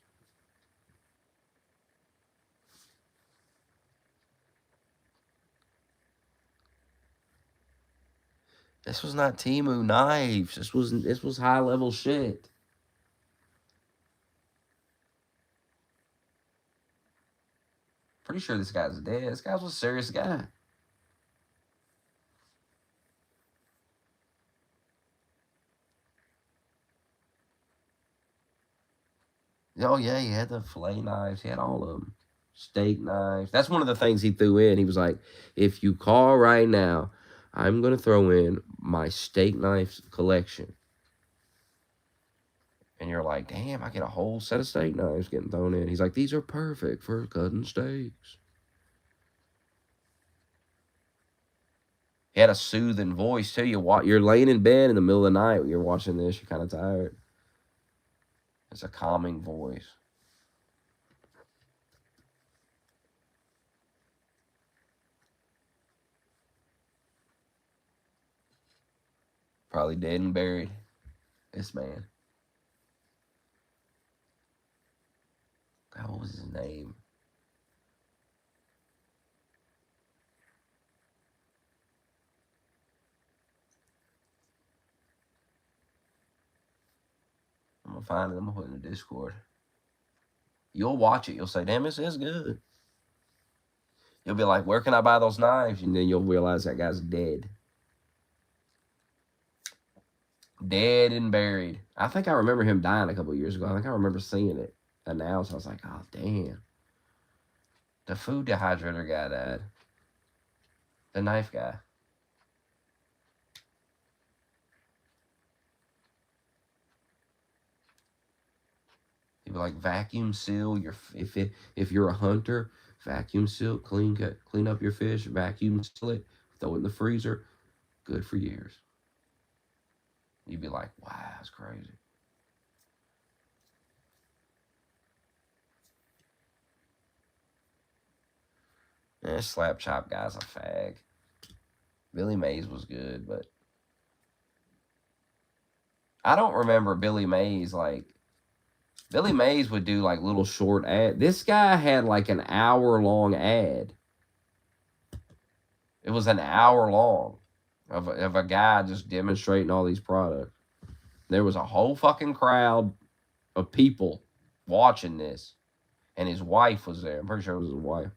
This was not Temu knives. This was high level shit. Pretty sure this guy's dead. This guy was a serious guy. Oh yeah, he had the fillet knives. He had all of them. Steak knives. That's one of the things he threw in. He was like, if you call right now, I'm going to throw in my steak knives collection. And you're like, damn, I get a whole set of steak knives getting thrown in. He's like, these are perfect for cutting steaks. He had a soothing voice, too. You're laying in bed in the middle of the night when you're watching this. You're kind of tired. It's a calming voice. Probably dead and buried. This man. God, what was his name? I'm gonna find it. I'm gonna put it in the Discord. You'll watch it. You'll say, damn, this is good. You'll be like, where can I buy those knives? And then you'll realize that guy's dead. Dead and buried. I think I remember him dying a couple years ago. I think I remember seeing it announced. I was like, oh, damn. The food dehydrator guy died. The knife guy. He'd be like, vacuum seal your if you're a hunter, vacuum seal, clean up your fish, vacuum seal it, throw it in the freezer. Good for years. You'd be like, wow, that's crazy. Slap chop guy's a fag. Billy Mays was good, but I don't remember Billy Mays. Like, Billy Mays would do like little short ad. This guy had like an hour-long ad. It was an hour long of a guy just demonstrating all these products. There was a whole fucking crowd of people watching this, and his wife was there. I'm pretty sure it was his wife.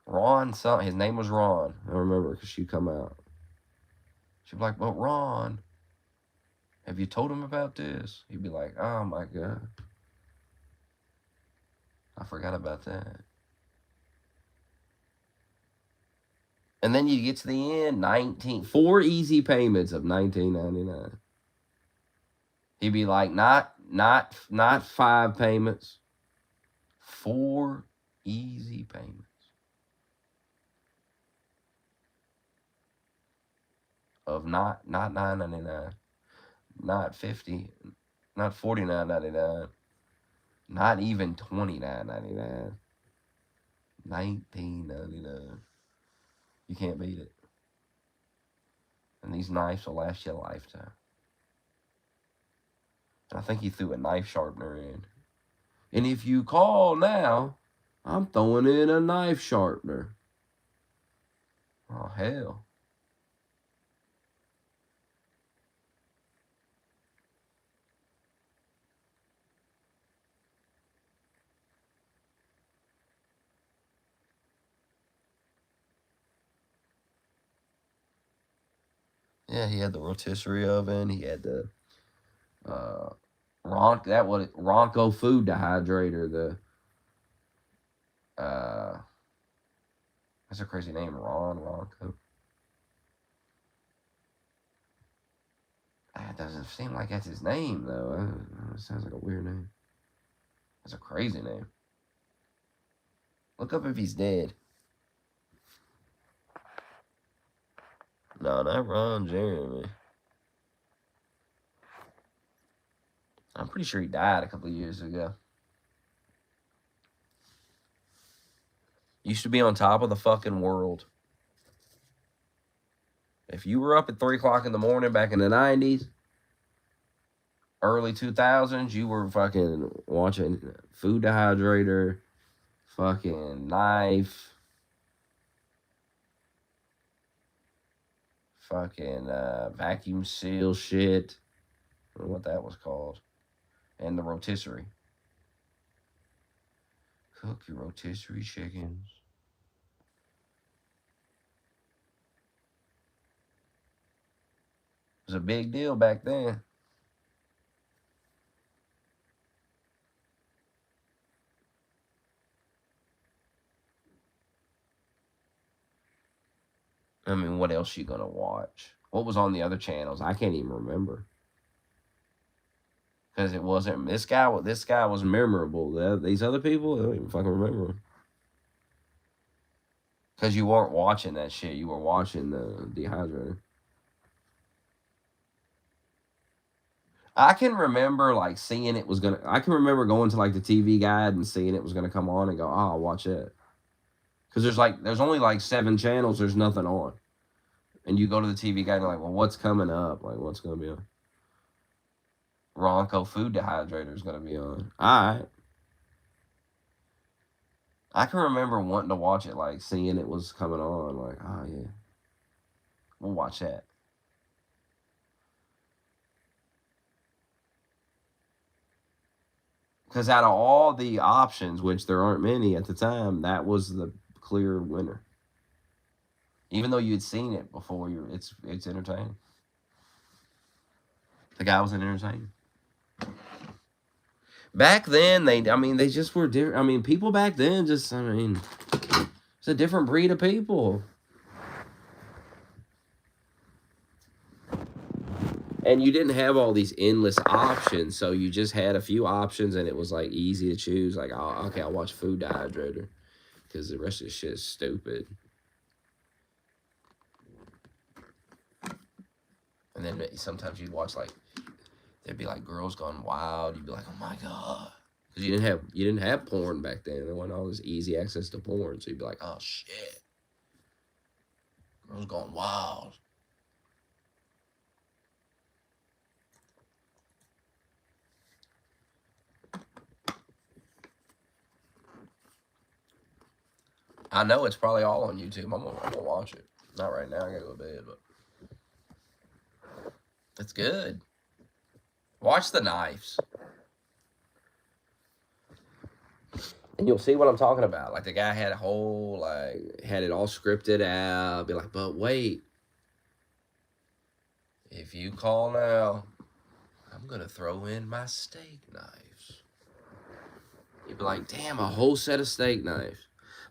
Ron, his name was Ron. I remember because she'd come out. She'd be like, but Ron, have you told him about this? He'd be like, oh my God. I forgot about that. And then you get to the end, 4 easy payments of $19.99. He'd be like, not 5 payments, 4 easy payments. Of not $9.99, not $50, not $49.99, not even $29.99, $19.99. You can't beat it. And these knives will last you a lifetime. I think he threw a knife sharpener in. And if you call now, I'm throwing in a knife sharpener. Oh, hell. Yeah, he had the rotisserie oven. He had the Ronco food dehydrator. That's a crazy name, Ronco. That doesn't seem like that's his name though. It sounds like a weird name. That's a crazy name. Look up if he's dead. No, not Ron Jeremy. I'm pretty sure he died a couple of years ago. Used to be on top of the fucking world. If you were up at 3 o'clock in the morning back in the 90s, early 2000s, you were fucking watching food dehydrator, fucking knife, fucking vacuum seal shit. I don't know what that was called. And the rotisserie. Cook your rotisserie chickens. It was a big deal back then. I mean, what else you gonna watch? What was on the other channels? I can't even remember. Because it wasn't this guy was memorable. These other people, I don't even fucking remember. Because you weren't watching that shit. You were watching the dehydrator. I can remember like seeing it was gonna. I can remember going to like the TV guide and seeing it was gonna come on and go, oh, I'll watch it. Because there's only like 7 channels. There's nothing on, and you go to the TV guide and you're like, well, what's coming up? Like, what's gonna be on? Ronco Food Dehydrator is gonna be on. All right. I can remember wanting to watch it, like seeing it was coming on. Like, oh yeah, we'll watch that. Because out of all the options, which there aren't many at the time, that was the clear winner. Even though you had seen it before, it's entertaining. The guy was entertaining. Back then, they just were different. I mean, people back then it's a different breed of people. And you didn't have all these endless options, so you just had a few options, and it was like easy to choose. Like, oh, okay, I'll watch Food Dehydrator because the rest of the shit is stupid. And then sometimes you'd watch like there'd be like Girls Gone Wild. You'd be like, oh my god, because you didn't have porn back then. There wasn't all this easy access to porn, so you'd be like, oh shit, Girls Gone Wild. I know it's probably all on YouTube. I'm gonna watch it. Not right now. I gotta go to bed, but it's good. Watch the knives, and you'll see what I'm talking about. Like the guy had had it all scripted out. Be like, but wait, if you call now, I'm gonna throw in my steak knives. You'd be like, damn, a whole set of steak knives.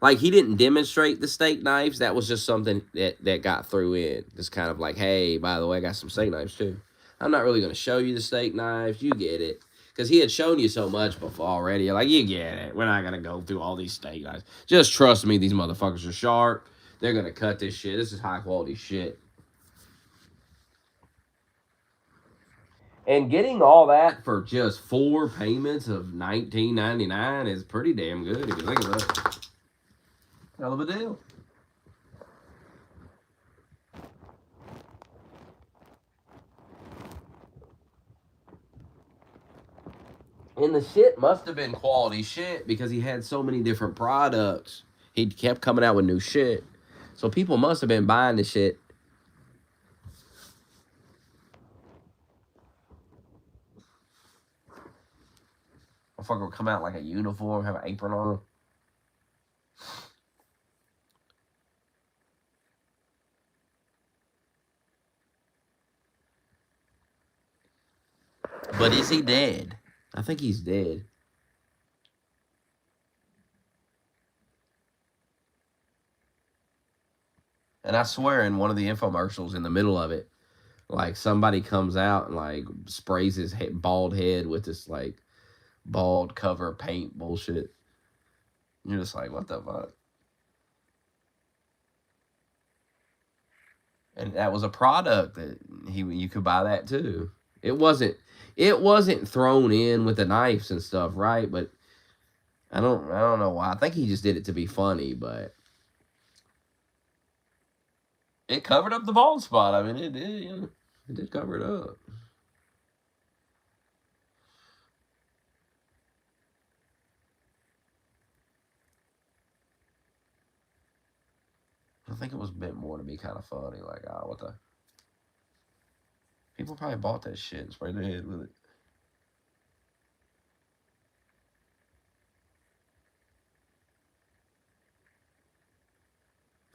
Like he didn't demonstrate the steak knives. That was just something that got through in. Just kind of like, hey, by the way, I got some steak knives too. I'm not really gonna show you the steak knives. You get it. Because he had shown you so much before already. You're like, you get it. We're not gonna go through all these steak knives. Just trust me, these motherfuckers are sharp. They're gonna cut this shit. This is high quality shit. And getting all that for just 4 payments of $19.99 is pretty damn good if you think of it. Hell of a deal. And the shit must have been quality shit because he had so many different products. He kept coming out with new shit. So people must have been buying the shit. Motherfucker would come out like a uniform, have an apron on. But is he dead? I think he's dead. And I swear in one of the infomercials in the middle of it, like somebody comes out and like sprays his bald head with this like bald cover paint bullshit. You're just like, what the fuck? And that was a product that you could buy that too. It wasn't thrown in with the knives and stuff, right? But I don't know why. I think he just did it to be funny, but it covered up the bald spot. I mean, it did, it did cover it up. I think it was a bit more to be kind of funny. Like, what the? People probably bought that shit and sprayed their head with it.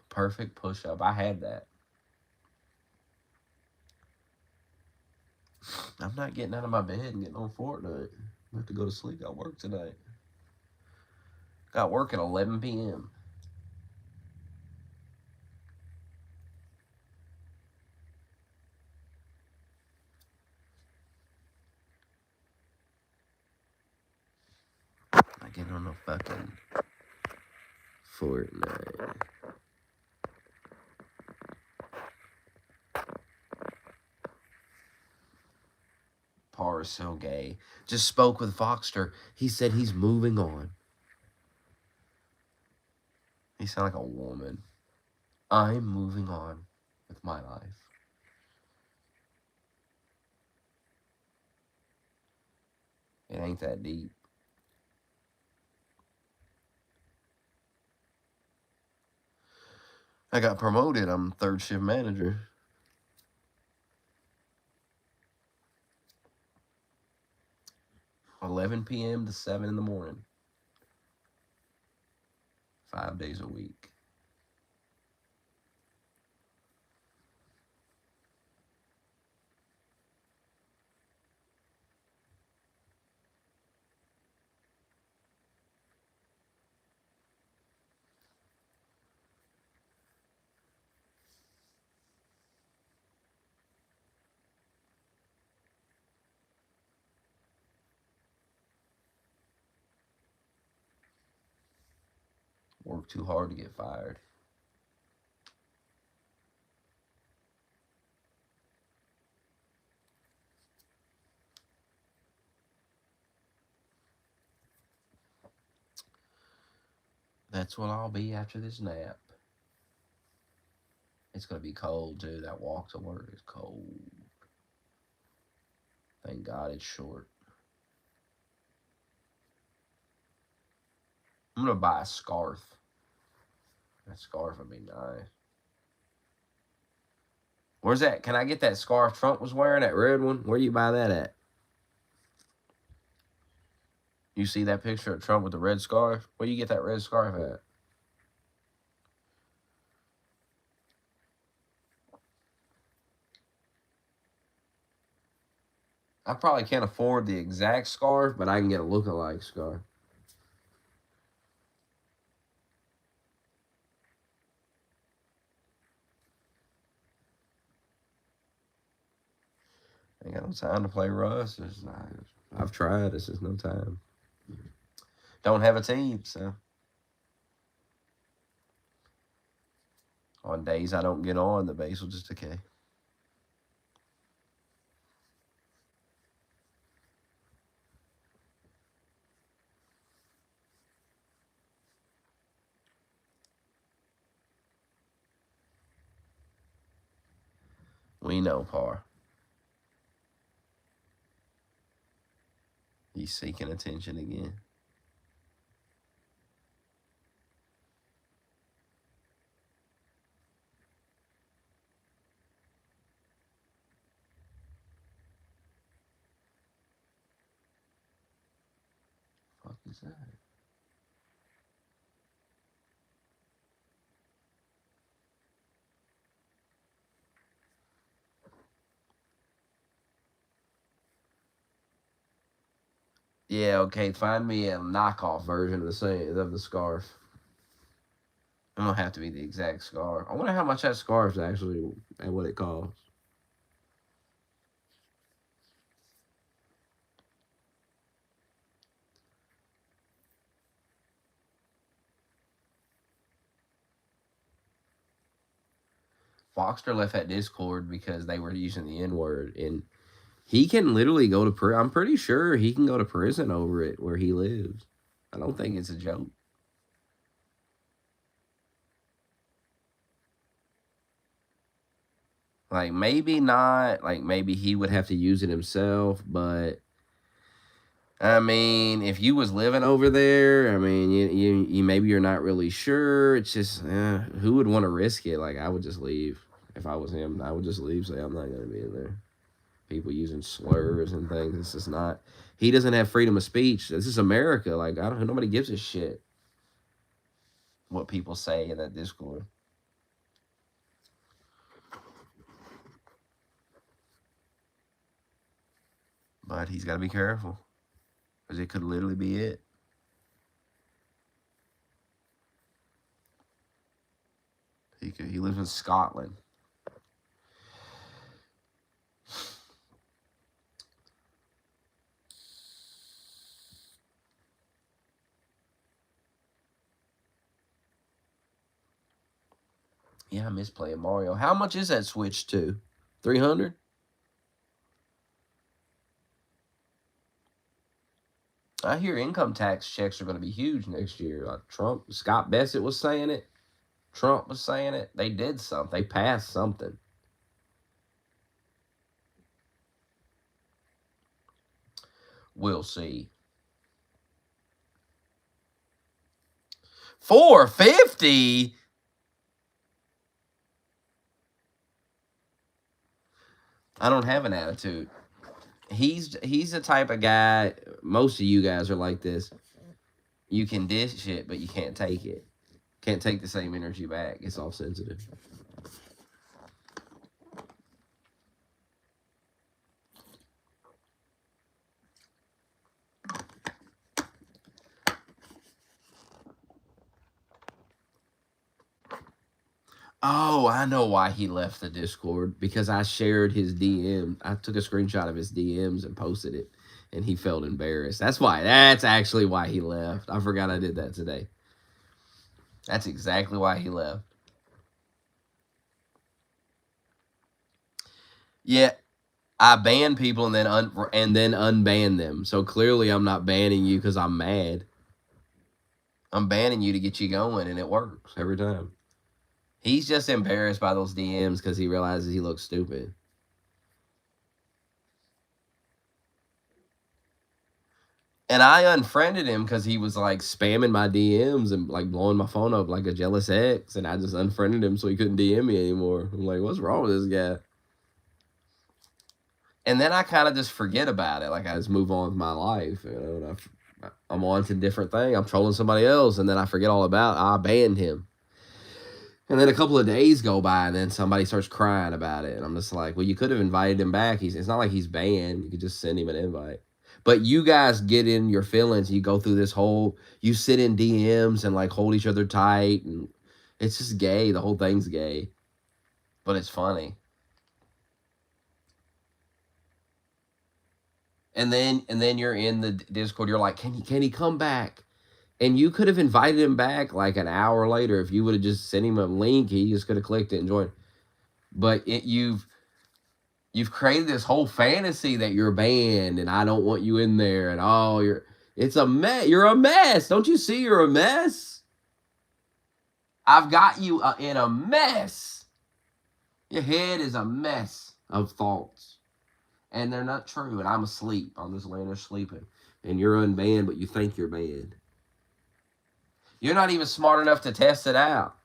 Perfect push up. I had that. I'm not getting out of my bed and getting on Fortnite. I have to go to sleep. Got work tonight. Got work at 11 p.m. I get on the fucking Fortnite. Parr is so gay. Just spoke with Foxter. He said he's moving on. He sound like a woman. I'm moving on with my life. It ain't that deep. I got promoted. I'm third shift manager. 11 p.m. to 7 in the morning. 5 days a week. Work too hard to get fired. That's what I'll be after this nap. It's going to be cold, too. That walk to work is cold. Thank God it's short. I'm going to buy a scarf. That scarf would be nice. Where's that? Can I get that scarf Trump was wearing, that red one? Where do you buy that at? You see that picture of Trump with the red scarf? Where do you get that red scarf at? I probably can't afford the exact scarf, but I can get a look-alike scarf. I ain't got no time to play Rust. I've tried. It's just no time. Don't have a team, so. On days I don't get on, the base will just decay. We know, Par. He's seeking attention again. What the fuck is that? Yeah, okay. Find me a knockoff version of the scarf. It don't have to be the exact scarf. I wonder how much that scarf's actually and what it costs. Foxter left that Discord because they were using the N word, and he can literally go to prison. I'm pretty sure he can go to prison over it where he lives. I don't think it's a joke. Like, maybe not. Like, maybe he would have to use it himself, but I mean, if you was living over there, I mean, you maybe you're not really sure. It's just, who would want to risk it? Like, I would just leave. If I was him, I would just leave. Say, I'm not going to be in there. People using slurs and things. This is not. He doesn't have freedom of speech. This is America. Like, I don't. Nobody gives a shit what people say in that Discord. But he's got to be careful, because it could literally be it. He lives in Scotland. Yeah, I miss playing Mario. How much is that Switch 2? 300? I hear income tax checks are going to be huge next year. Like Scott Bassett was saying it. Trump was saying it. They did something. They passed something. We'll see. 450. I don't have an attitude. He's the type of guy. Most of you guys are like this. You can dish it, but you can't take it. Can't take the same energy back. It's all sensitive. Oh, I know why he left the Discord. Because I shared his DM. I took a screenshot of his DMs and posted it. And he felt embarrassed. That's why. That's actually why he left. I forgot I did that today. That's exactly why he left. Yeah, I ban people and then unban them. So clearly, I'm not banning you because I'm mad. I'm banning you to get you going, and it works every time. He's just embarrassed by those DMs because he realizes he looks stupid. And I unfriended him because he was like spamming my DMs and like blowing my phone up like a jealous ex. And I just unfriended him so he couldn't DM me anymore. I'm like, what's wrong with this guy? And then I kind of just forget about it. Like I just move on with my life, you know. And I'm on to different thing. I'm trolling somebody else, and then I forget all about. I banned him. And then a couple of days go by, and then somebody starts crying about it, and I'm just like, well, you could have invited him back. It's not like he's banned. You could just send him an invite. But you guys get in your feelings. You go through this whole. You sit in DMs and like hold each other tight, and it's just gay. The whole thing's gay, but it's funny. And then you're in the Discord. You're like, can he come back? And you could have invited him back like an hour later if you would have just sent him a link. He just could have clicked it and joined. But you've created this whole fantasy that you're banned and I don't want you in there and it's a mess. You're a mess. Don't you see you're a mess? I've got you in a mess. Your head is a mess of thoughts. And they're not true. And I'm asleep. I'm just laying there sleeping. And you're unbanned, but you think you're banned. You're not even smart enough to test it out.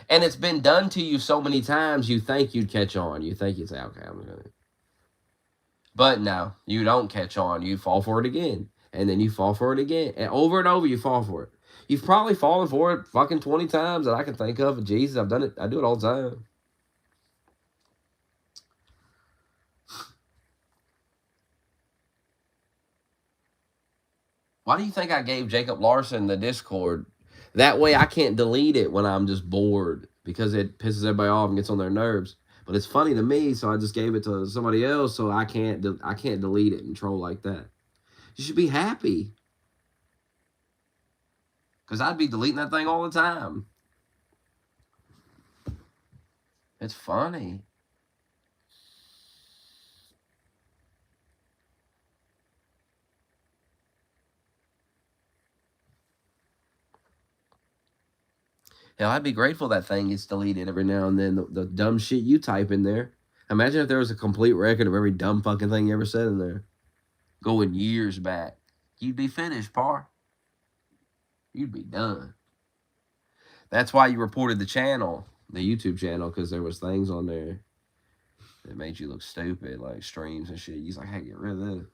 And it's been done to you so many times, you think you'd catch on. You think you'd say, okay, I'm going to. But no, you don't catch on. You fall for it again. And then you fall for it again. And over you fall for it. You've probably fallen for it fucking 20 times that I can think of. Jesus, I've done it. I do it all the time. Why do you think I gave Jacob Larson the Discord? That way I can't delete it when I'm just bored because it pisses everybody off and gets on their nerves. But it's funny to me, so I just gave it to somebody else, so I can't delete it and troll like that. You should be happy, because I'd be deleting that thing all the time. It's funny. Hell, I'd be grateful that thing gets deleted every now and then. The dumb shit you type in there. Imagine if there was a complete record of every dumb fucking thing you ever said in there, going years back. You'd be finished, par. You'd be done. That's why you reported the channel, the YouTube channel, because there was things on there that made you look stupid, like streams and shit. He's like, hey, get rid of this.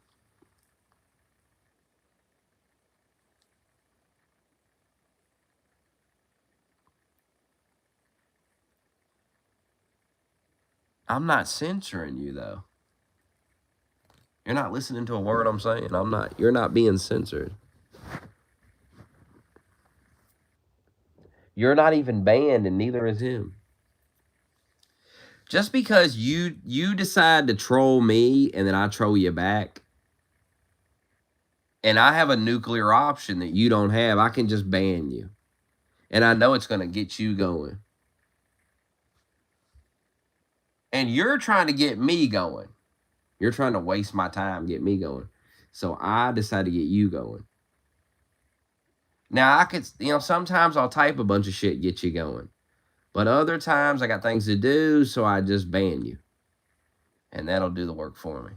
I'm not censoring you, though. You're not listening to a word I'm saying. You're not being censored. You're not even banned, and neither is him. Just because you decide to troll me and then I troll you back, and I have a nuclear option that you don't have, I can just ban you. And I know it's going to get you going. And you're trying to get me going. You're trying to waste my time, get me going. So I decide to get you going. Now, I could, sometimes I'll type a bunch of shit, get you going. But other times I got things to do, so I just ban you. And that'll do the work for me.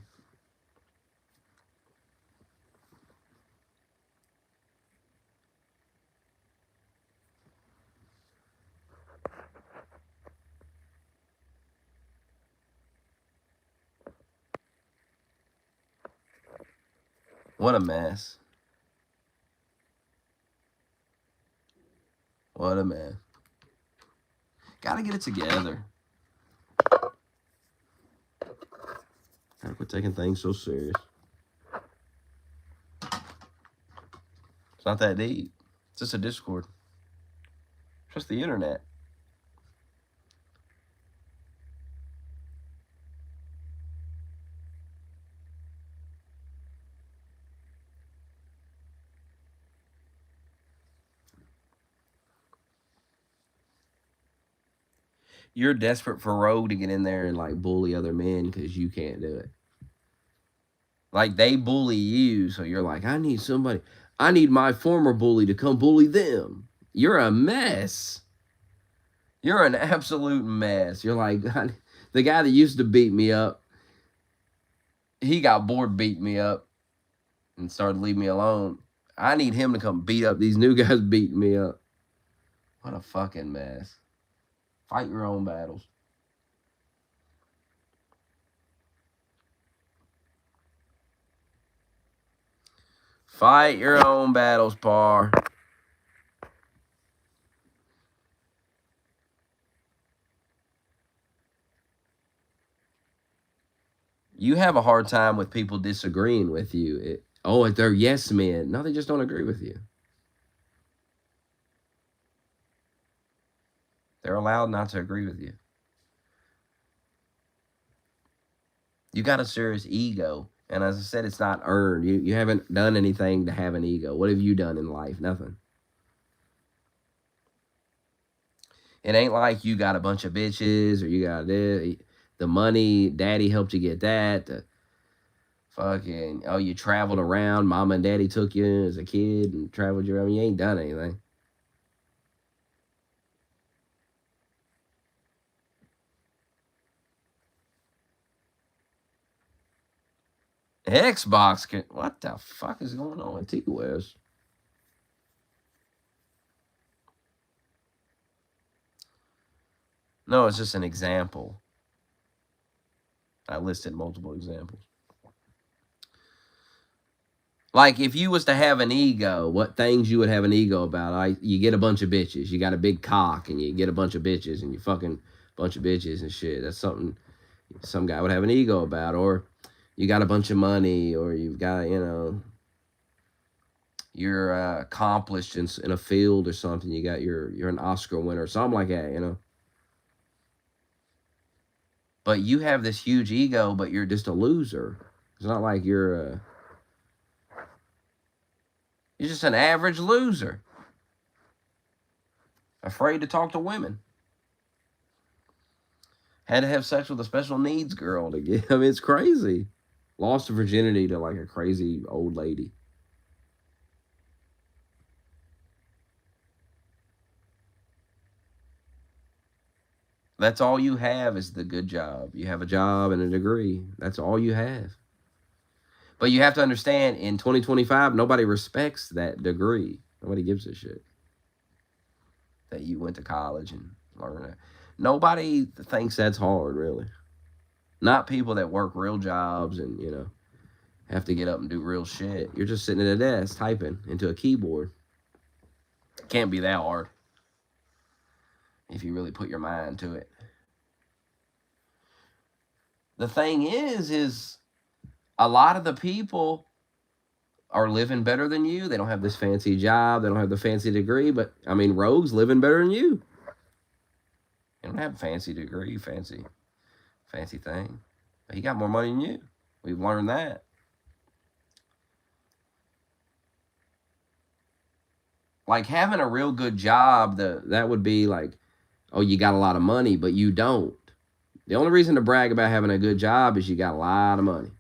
What a mess. What a mess. Gotta get it together. Gotta quit taking things so serious. It's not that deep. It's just a Discord. It's just the internet. You're desperate for Rogue to get in there and like bully other men because you can't do it. Like they bully you, so you're like, I need my former bully to come bully them. You're a mess. You're an absolute mess. You're like, the guy that used to beat me up, he got bored beating me up and started leaving me alone. I need him to come beat up these new guys beating me up. What a fucking mess. Fight your own battles. Fight your own battles, par. You have a hard time with people disagreeing with you. They're yes men. No, they just don't agree with you. They're allowed not to agree with you. You got a serious ego. And as I said, it's not earned. You haven't done anything to have an ego. What have you done in life? Nothing. It ain't like you got a bunch of bitches or you got this. The money, daddy helped you get that. You traveled around. Mama and daddy took you as a kid and traveled you around. You ain't done anything. Xbox can. What the fuck is going on with T-West? No, it's just an example. I listed multiple examples. Like if you was to have an ego, what things you would have an ego about? You get a bunch of bitches. You got a big cock, and you get a bunch of bitches, and you fucking bunch of bitches and shit. That's something some guy would have an ego about. Or you got a bunch of money, or you've got, you're accomplished in a field or something. You're an Oscar winner or something like that, But you have this huge ego, but you're just a loser. It's not like you're just an average loser. Afraid to talk to women. Had to have sex with a special needs girl to get. I mean, it's crazy. Lost her virginity to like a crazy old lady. That's all you have is the good job. You have a job and a degree. That's all you have. But you have to understand, in 2025, nobody respects that degree. Nobody gives a shit that you went to college and learned that. Nobody thinks that's hard, really. Not people that work real jobs and, have to get up and do real shit. You're just sitting at a desk typing into a keyboard. It can't be that hard if you really put your mind to it. The thing is a lot of the people are living better than you. They don't have this fancy job. They don't have the fancy degree. But, I mean, Rogue's living better than you. He don't have a fancy degree, fancy thing. But he got more money than you. We've learned that. Like, having a real good job, that would be like, oh, you got a lot of money, but you don't. The only reason to brag about having a good job is you got a lot of money.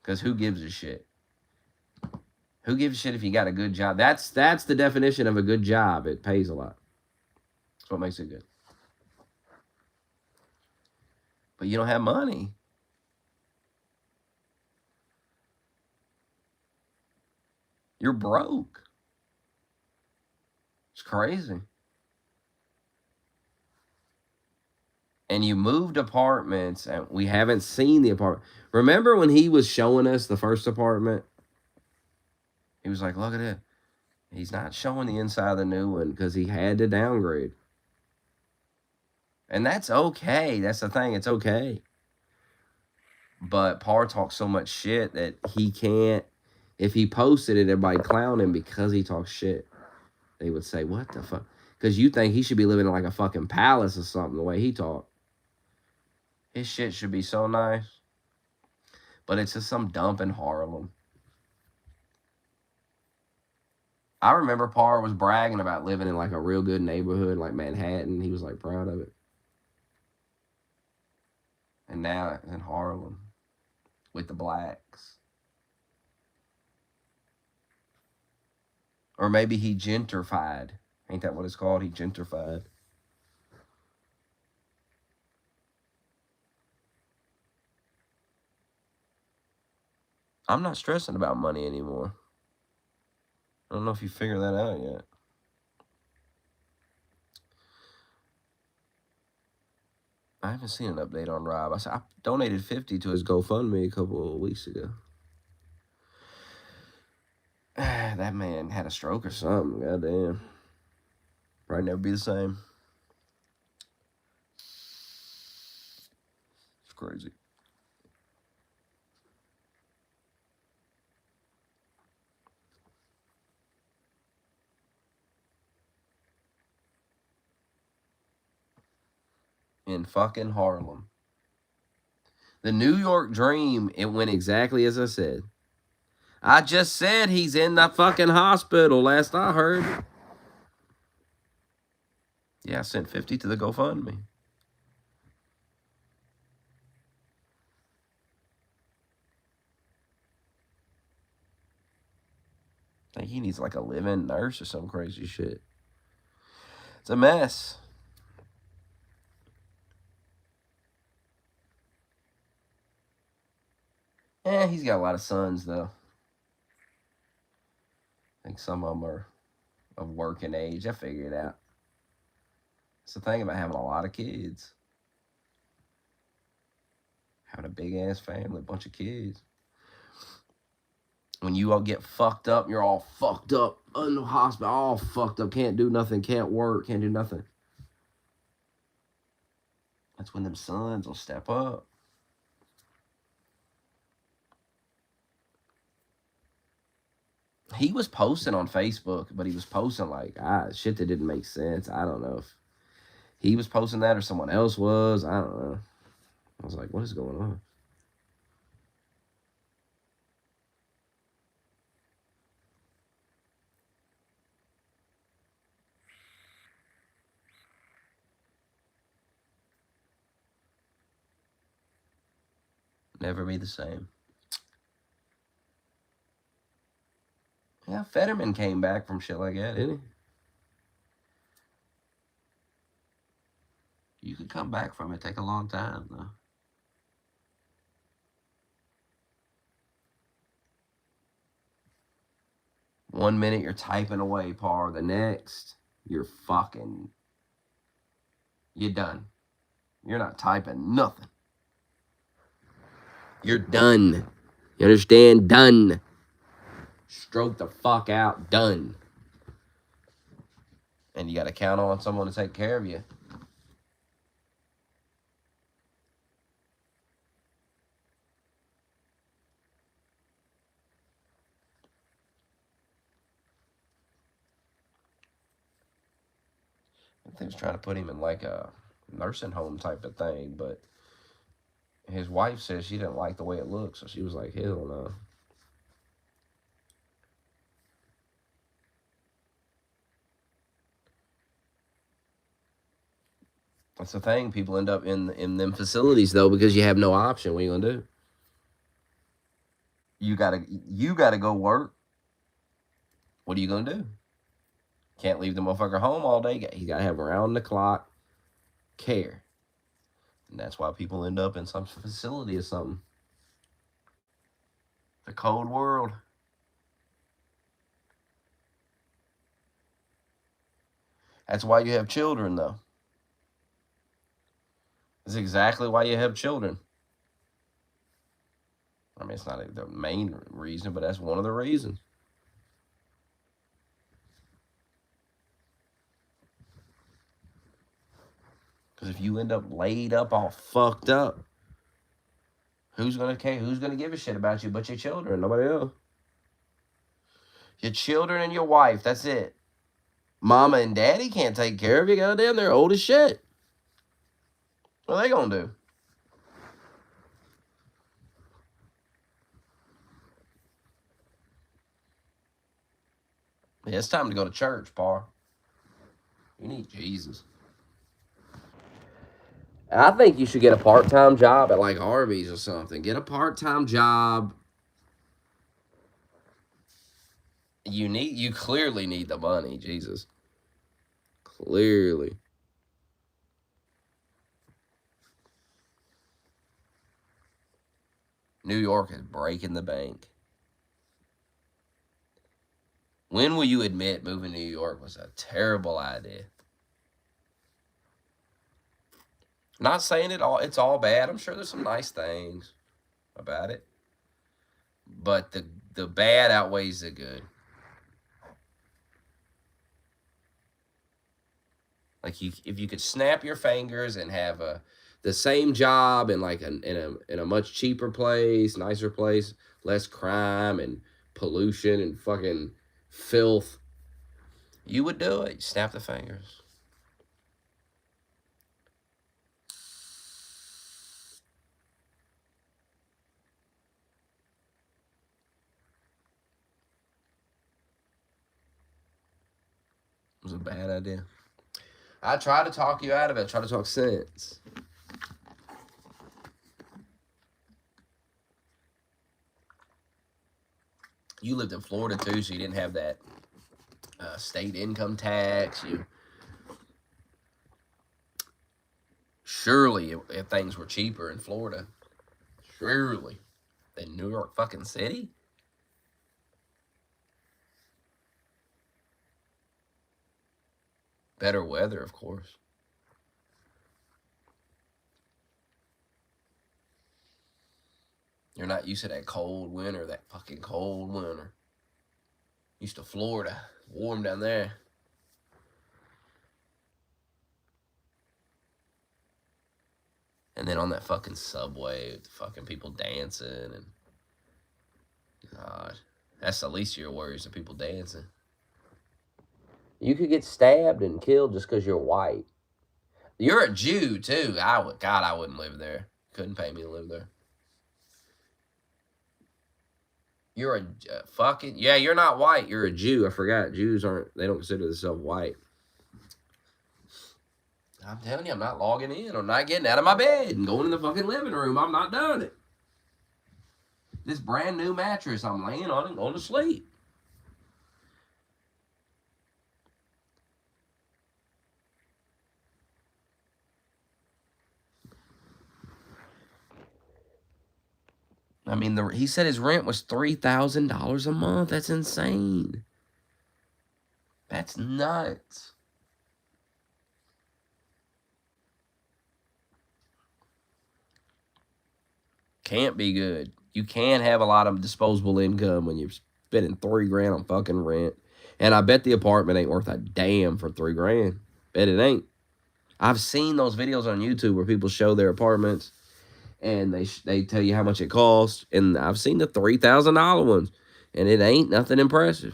Because who gives a shit? Who gives a shit if you got a good job? That's the definition of a good job. It pays a lot. That's what makes it good. But you don't have money. You're broke. It's crazy. And you moved apartments, and we haven't seen the apartment. Remember when he was showing us the first apartment? He was like, look at it. He's not showing the inside of the new one because he had to downgrade. And that's okay. That's the thing. It's okay. But Parr talks so much shit that he can't. If he posted it, everybody clown him because he talks shit. They would say, what the fuck? Because you think he should be living in like a fucking palace or something the way he talk. His shit should be so nice. But it's just some dump in Harlem. I remember Parr was bragging about living in like a real good neighborhood like Manhattan. He was like proud of it. And now it's in Harlem with the blacks. Or maybe he gentrified. Ain't that what it's called? He gentrified. I'm not stressing about money anymore. I don't know if you figured that out yet. I haven't seen an update on Rob. I donated $50 to his GoFundMe a couple of weeks ago. That man had a stroke or something. Goddamn. Probably never be the same. It's crazy. In fucking Harlem. The New York Dream, it went exactly as I said. I just said he's in the fucking hospital, last I heard. Yeah, I sent 50 to the GoFundMe. I think he needs like a live-in nurse or some crazy shit. It's a mess. He's got a lot of sons, though. I think some of them are of working age. I figured it out. It's the thing about having a lot of kids. Having a big-ass family, a bunch of kids. When you all get fucked up, you're all fucked up in the hospital, all fucked up, can't do nothing, can't work, can't do nothing. That's when them sons will step up. He was posting on Facebook, but he was posting like shit that didn't make sense. I don't know if he was posting that or someone else was. I don't know. I was like, what is going on? Never be the same. Yeah, Fetterman came back from shit like that, didn't he? You could come back from it. Take a long time, though. One minute you're typing away, Parr. The next, you're done. You're not typing nothing. You're done. You understand? Done. Stroke the fuck out. Done. And you got to count on someone to take care of you. I think they was trying to put him in like a nursing home type of thing, but his wife says she didn't like the way it looked, so she was like, hell no. That's the thing. People end up in them facilities though because you have no option. What are you gonna do? You gotta go work. What are you going to do? Can't leave the motherfucker home all day. You got to have round-the-clock care. And that's why people end up in some facility or something. The cold world. That's why you have children, though. That's exactly why you have children. I mean, it's not the main reason, but that's one of the reasons. Because if you end up laid up, all fucked up, who's gonna care? Who's gonna give a shit about you but your children? Nobody else. Your children and your wife. That's it. Mama and daddy can't take care of you. Goddamn, they're old as shit. What are they gonna do? Yeah, it's time to go to church, Par. You need Jesus. I think you should get a part-time job at like Arby's or something. Get a part-time job. You clearly need the money, Jesus. Clearly. New York is breaking the bank. When will you admit moving to New York was a terrible idea? Not saying it's all bad. I'm sure there's some nice things about it. But the bad outweighs the good. Like if you could snap your fingers and have the same job in like in a much cheaper place, nicer place, less crime and pollution and fucking filth, you would do it. Snap the fingers. It was a bad idea. I tried to talk you out of it. I tried to talk sense. You lived in Florida too, so you didn't have that state income tax. Surely, if things were cheaper in Florida, surely, than New York fucking City. Better weather, of course. You're not used to that cold winter, that fucking cold winter. Used to Florida, warm down there. And then on that fucking subway, with the fucking people dancing and God, that's the least of your worries, the people dancing. You could get stabbed and killed just because you're white. You're a Jew too. I wouldn't live there. Couldn't pay me to live there. You're a fucking yeah. You're not white. You're a Jew. I forgot. Jews aren't. They don't consider themselves white. I'm telling you, I'm not logging in. I'm not getting out of my bed and going in the fucking living room. I'm not doing it. This brand new mattress I'm laying on and going to sleep. I mean, he said his rent was $3,000 a month. That's insane. That's nuts. Can't be good. You can't have a lot of disposable income when you're spending $3,000 on fucking rent. And I bet the apartment ain't worth a damn for $3,000. Bet it ain't. I've seen those videos on YouTube where people show their apartments and they tell you how much it costs. And I've seen the $3,000 ones, and it ain't nothing impressive.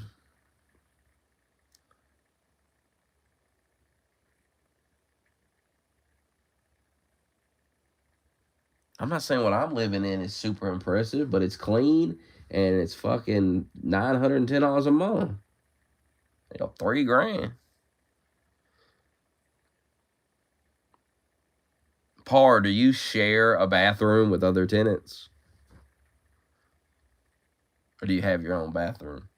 I'm not saying what I'm living in is super impressive, but it's clean and it's fucking $910 a month. You know, $3,000. Par, do you share a bathroom with other tenants? Or do you have your own bathroom?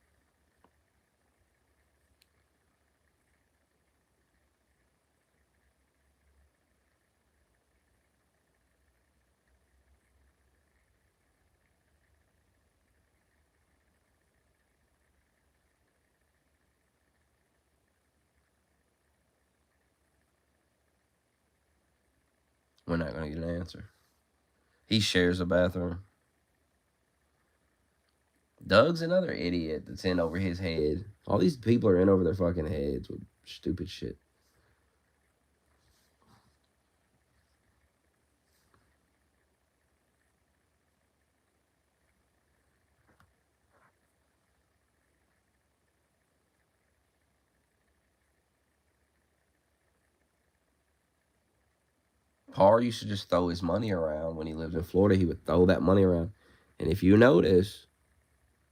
We're not going to get an answer. He shares a bathroom. Doug's another idiot that's in over his head. All these people are in over their fucking heads with stupid shit. Parr used to just throw his money around when he lived in Florida. He would throw that money around. And if you notice,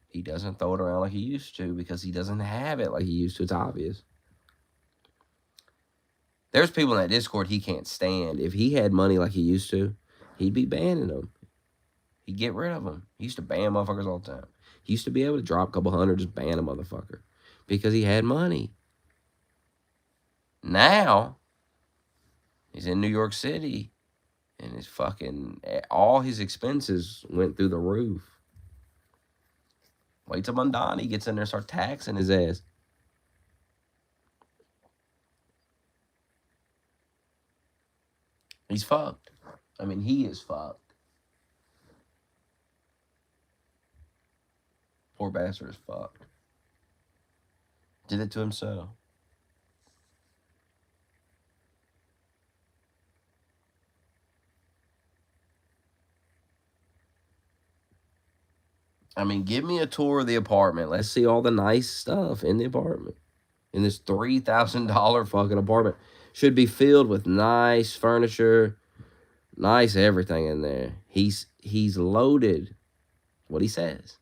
he doesn't throw it around like he used to because he doesn't have it like he used to. It's obvious. There's people in that Discord he can't stand. If he had money like he used to, he'd be banning them. He'd get rid of them. He used to ban motherfuckers all the time. He used to be able to drop a couple hundred, just ban a motherfucker because he had money. Now, he's in New York City, and his fucking, all his expenses went through the roof. Wait till Mondani gets in there and start taxing his ass. He's fucked. I mean, he is fucked. Poor bastard is fucked. Did it to himself. I mean, give me a tour of the apartment. Let's see all the nice stuff in the apartment. In this $3,000 fucking apartment. Should be filled with nice furniture, nice everything in there. He's loaded. What he says.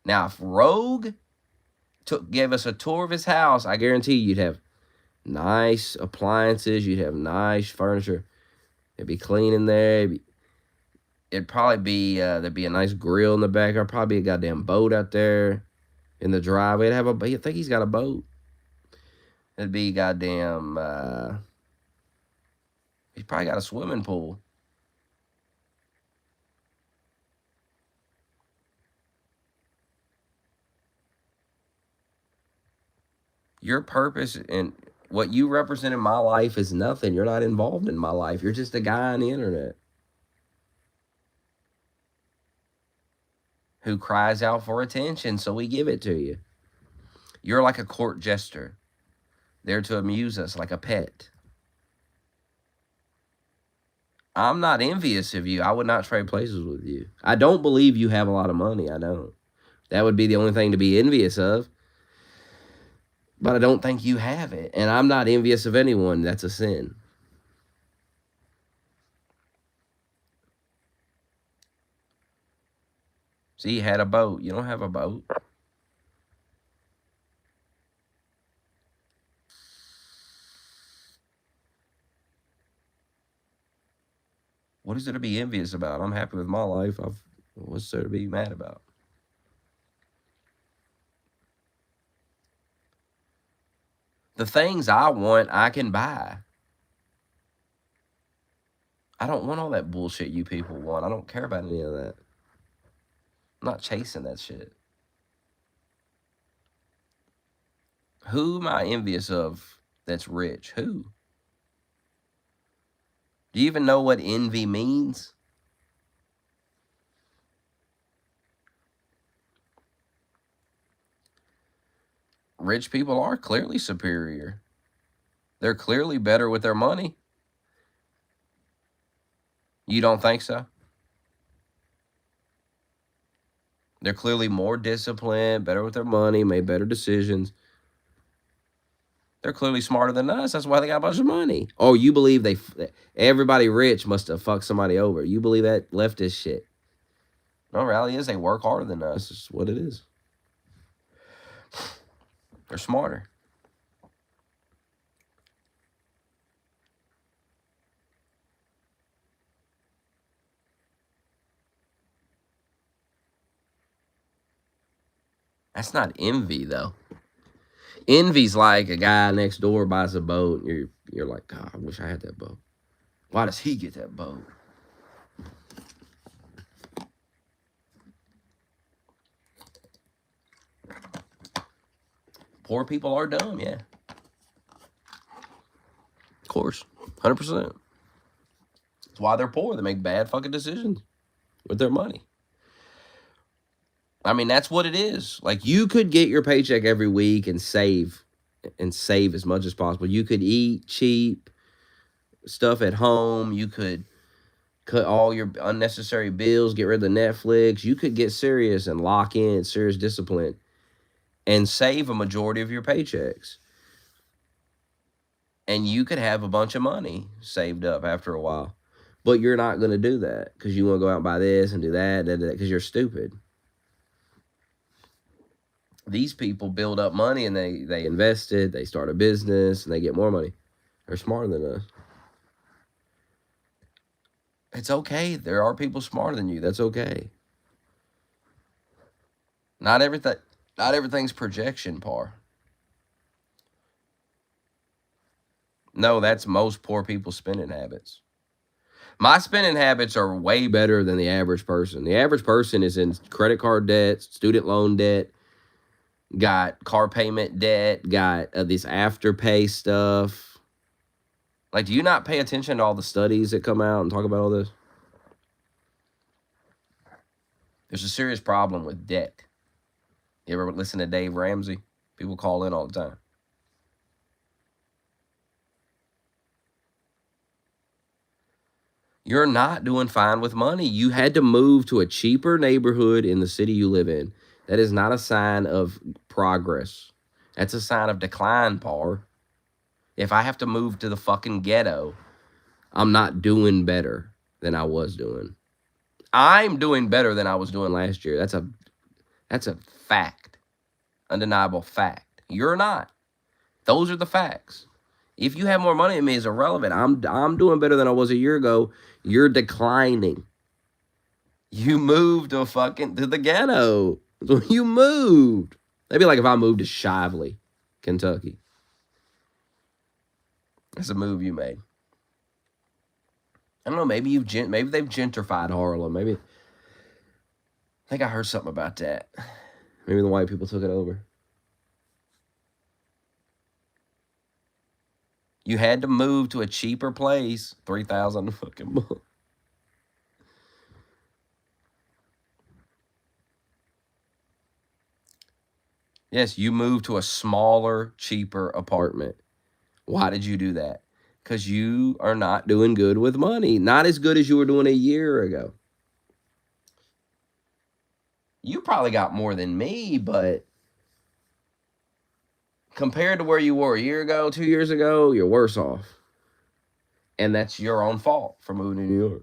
Now, if Rogue gave us a tour of his house, I guarantee you'd have nice appliances. You'd have nice furniture. It'd be clean in there. It'd probably be, there'd be a nice grill in the back. There'd probably be a goddamn boat out there in the driveway. I think he's got a boat. It'd be goddamn, he's probably got a swimming pool. Your purpose and what you represent in my life is nothing. You're not involved in my life. You're just a guy on the internet who cries out for attention, so we give it to you. You're like a court jester, there to amuse us like a pet. I'm not envious of you. I would not trade places with you. I don't believe you have a lot of money. I don't. That would be the only thing to be envious of. But I don't think you have it. And I'm not envious of anyone. That's a sin. See, you had a boat. You don't have a boat. What is there to be envious about? I'm happy with my life. What's there to be mad about? The things I want, I can buy. I don't want all that bullshit you people want. I don't care about any of that. I'm not chasing that shit. Who am I envious of that's rich? Who? Do you even know what envy means? Rich people are clearly superior. They're clearly better with their money. You don't think so? They're clearly more disciplined, better with their money, made better decisions. They're clearly smarter than us. That's why they got a bunch of money. Oh, you believe everybody rich must have fucked somebody over. You believe that leftist shit. No, reality is they work harder than us. It's what it is. They're smarter. That's not envy, though. Envy's like a guy next door buys a boat. And you're like, God, I wish I had that boat. Why does he get that boat? Poor people are dumb, yeah. Of course, 100%. That's why they're poor. They make bad fucking decisions with their money. I mean, that's what it is. Like, you could get your paycheck every week and save as much as possible. You could eat cheap stuff at home. You could cut all your unnecessary bills, get rid of the Netflix. You could get serious and lock in serious discipline and save a majority of your paychecks. And you could have a bunch of money saved up after a while. But you're not going to do that because you want to go out and buy this and do that because you're stupid. These people build up money and they invest it, they start a business, and they get more money. They're smarter than us. It's okay. There are people smarter than you. That's okay. Not everything's projection, Par. No, that's most poor people's spending habits. My spending habits are way better than the average person. The average person is in credit card debt, student loan debt, got car payment debt, got this afterpay stuff. Like, do you not pay attention to all the studies that come out and talk about all this? There's a serious problem with debt. You ever listen to Dave Ramsey? People call in all the time. You're not doing fine with money. You had to move to a cheaper neighborhood in the city you live in. That is not a sign of progress. That's a sign of decline, Par. If I have to move to the fucking ghetto, I'm not doing better than I was doing. I'm doing better than I was doing last year. That's a fact. Undeniable fact. You're not. Those are the facts. If you have more money than me, it's irrelevant. I'm doing better than I was a year ago. You're declining. You moved to the ghetto. You moved. Maybe like if I moved to Shively, Kentucky. That's a move you made. I don't know. Maybe they've gentrified Harlem. Maybe. I think I heard something about that. Maybe the white people took it over. You had to move to a cheaper place. $3,000 a fucking month. Yes, you moved to a smaller, cheaper apartment. Why did you do that? Because you are not doing good with money. Not as good as you were doing a year ago. You probably got more than me, but compared to where you were a year ago, 2 years ago, you're worse off. And that's your own fault for moving to New York.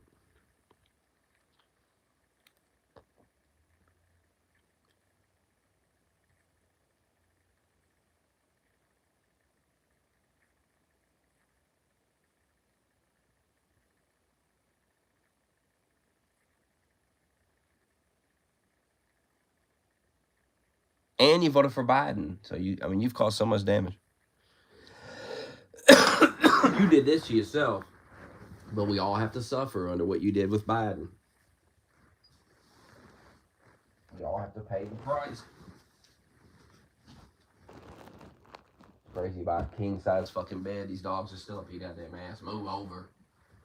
And you voted for Biden. So you've caused so much damage. You did this to yourself. But we all have to suffer under what you did with Biden. We all have to pay the price. Crazy about a king size fucking bed. These dogs are still up your goddamn ass. Move over.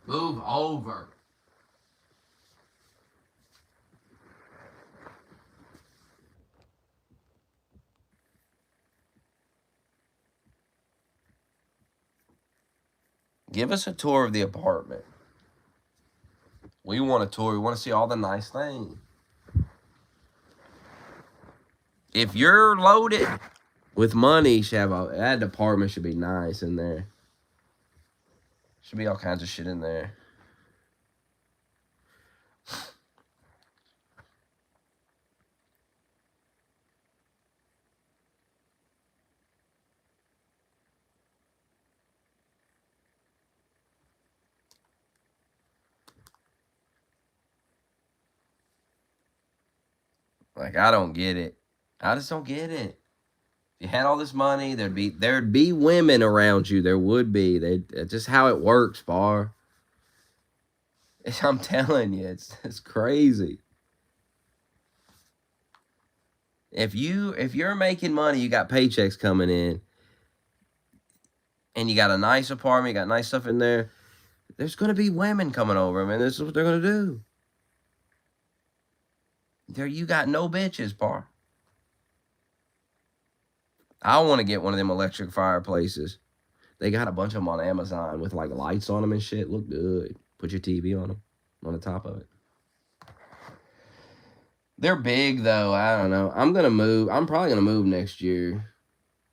Move over. Give us a tour of the apartment. We want a tour. We want to see all the nice things. If you're loaded with money, that apartment should be nice in there. Should be all kinds of shit in there. Like, I don't get it. I just don't get it. If you had all this money, there'd be women around you. There would be. That's just how it works, Bar. I'm telling you, it's crazy. If you're making money, you got paychecks coming in, and you got a nice apartment, you got nice stuff in there, There's going to be women coming over, man. This is what they're going to do. You got no bitches, par. I want to get one of them electric fireplaces. They got a bunch of them on Amazon with like lights on them and shit. Look good. Put your TV on them, on the top of it. They're big though. I don't know. I'm gonna move. I'm probably gonna move next year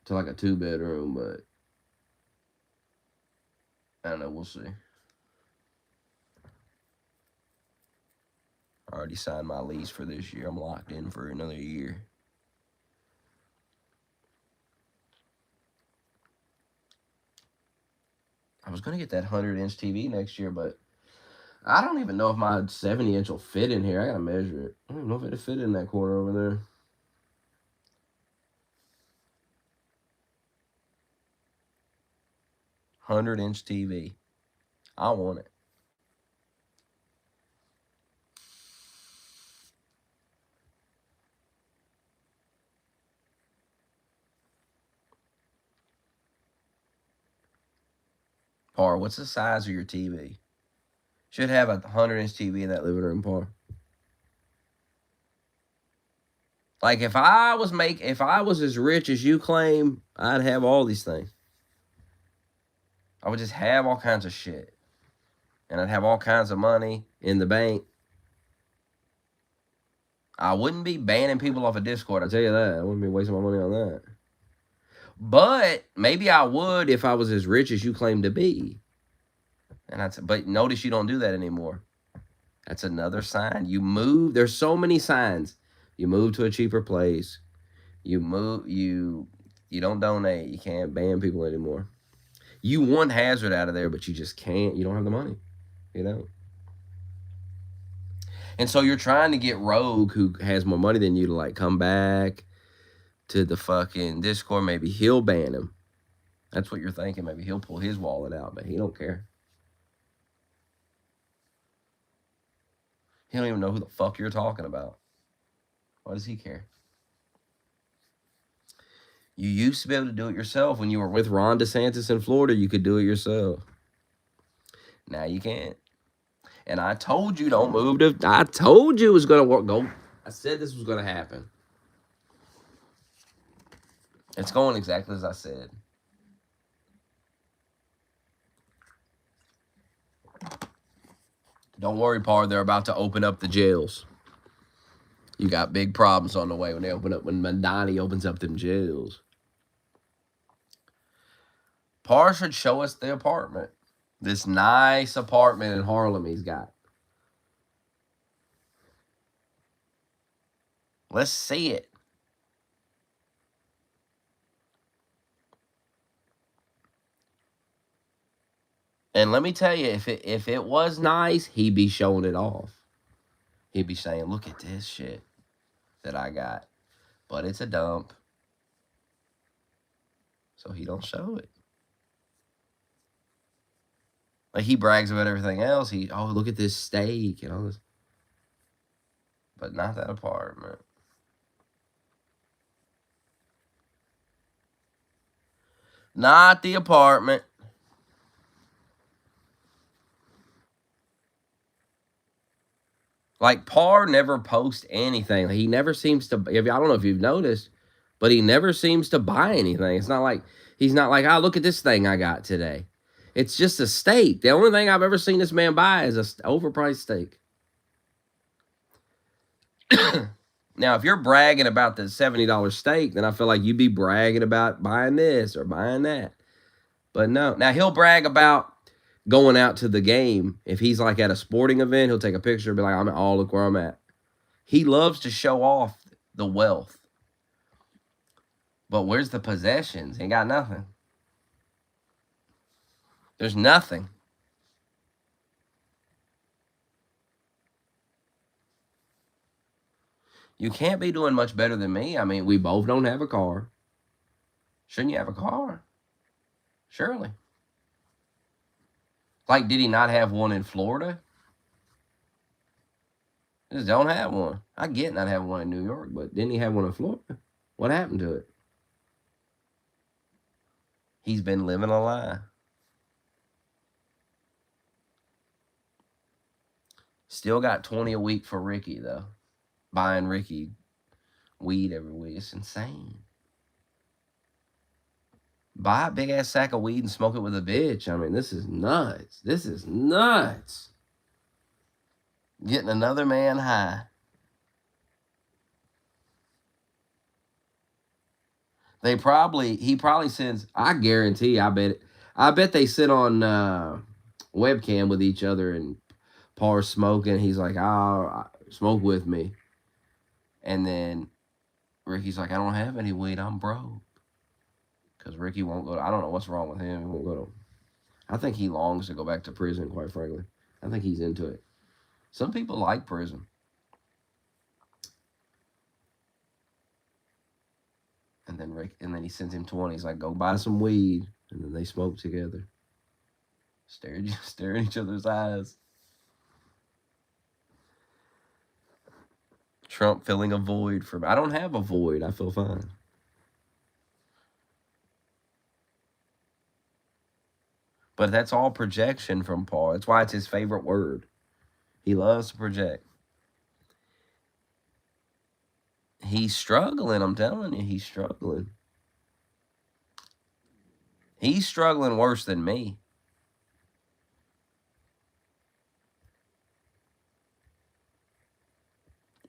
to like a 2-bedroom, but I don't know. We'll see. I already signed my lease for this year. I'm locked in for another year. I was gonna get that 100-inch TV next year, but I don't even know if my 70-inch will fit in here. I gotta measure it. I don't even know if it'll fit in that corner over there. 100-inch TV. I want it. Par, what's the size of your TV? Should have a 100-inch TV in that living room, Par. Like if I was as rich as you claim, I'd have all these things. I would just have all kinds of shit. And I'd have all kinds of money in the bank. I wouldn't be banning people off of Discord, I'll tell you that. I wouldn't be wasting my money on that. But maybe I would if I was as rich as you claim to be. But notice you don't do that anymore. That's another sign. You move. There's so many signs. You move to a cheaper place. You don't donate. You can't ban people anymore. You want Hazard out of there, but you just can't. You don't have the money. You know. And so you're trying to get Rogue, who has more money than you, to like come back to the fucking Discord. Maybe he'll ban him. That's what you're thinking. Maybe he'll pull his wallet out, but he don't care. He don't even know who the fuck you're talking about. Why does he care? You used to be able to do it yourself. When you were with Ron DeSantis in Florida, you could do it yourself. Now you can't. And I told you don't move to... I told you it was going to work. Go. I said this was going to happen. It's going exactly as I said. Don't worry, Par. They're about to open up the jails. You got big problems on the way when they open up. When Madani opens up them jails. Par should show us the apartment. This nice apartment in Harlem he's got. Let's see it. And let me tell you, if it was nice, he'd be showing it off. He'd be saying, look at this shit that I got. But it's a dump. So he don't show it. Like he brags about everything else. Oh, look at this steak and all this. But not that apartment. Not the apartment. Like, Par never posts anything. He never seems to... I don't know if you've noticed, but he never seems to buy anything. It's not like... He's not like, oh, look at this thing I got today. It's just a steak. The only thing I've ever seen this man buy is an overpriced steak. Now, if you're bragging about the $70 steak, then I feel like you'd be bragging about buying this or buying that. But no. Now, he'll brag about going out to the game. If he's like at a sporting event, he'll take a picture and be like, look where I'm at. He loves to show off the wealth. But where's the possessions? He got nothing. There's nothing. You can't be doing much better than me. I mean, we both don't have a car. Shouldn't you have a car? Surely. Like, did he not have one in Florida? Just don't have one. I get not having one in New York, but didn't he have one in Florida? What happened to it? He's been living a lie. Still got 20 a week for Ricky, though. Buying Ricky weed every week. It's insane. Buy a big ass sack of weed and smoke it with a bitch. I mean, this is nuts. This is nuts. Getting another man high. He probably sends, I guarantee, I bet they sit on webcam with each other and Paul's smoking. He's like, oh, smoke with me. And then Ricky's like, I don't have any weed. I'm broke. Because Ricky won't go to, I don't know what's wrong with him. He won't go to, I think he longs to go back to prison, quite frankly. I think he's into it. Some people like prison. And then he sends him 20. He's like, go buy some weed. And then they smoke together. Stare at each other's eyes. Trump filling a void for me. I don't have a void. I feel fine. But that's all projection from Paul. That's why it's his favorite word. He loves to project. He's struggling, I'm telling you. He's struggling. He's struggling worse than me.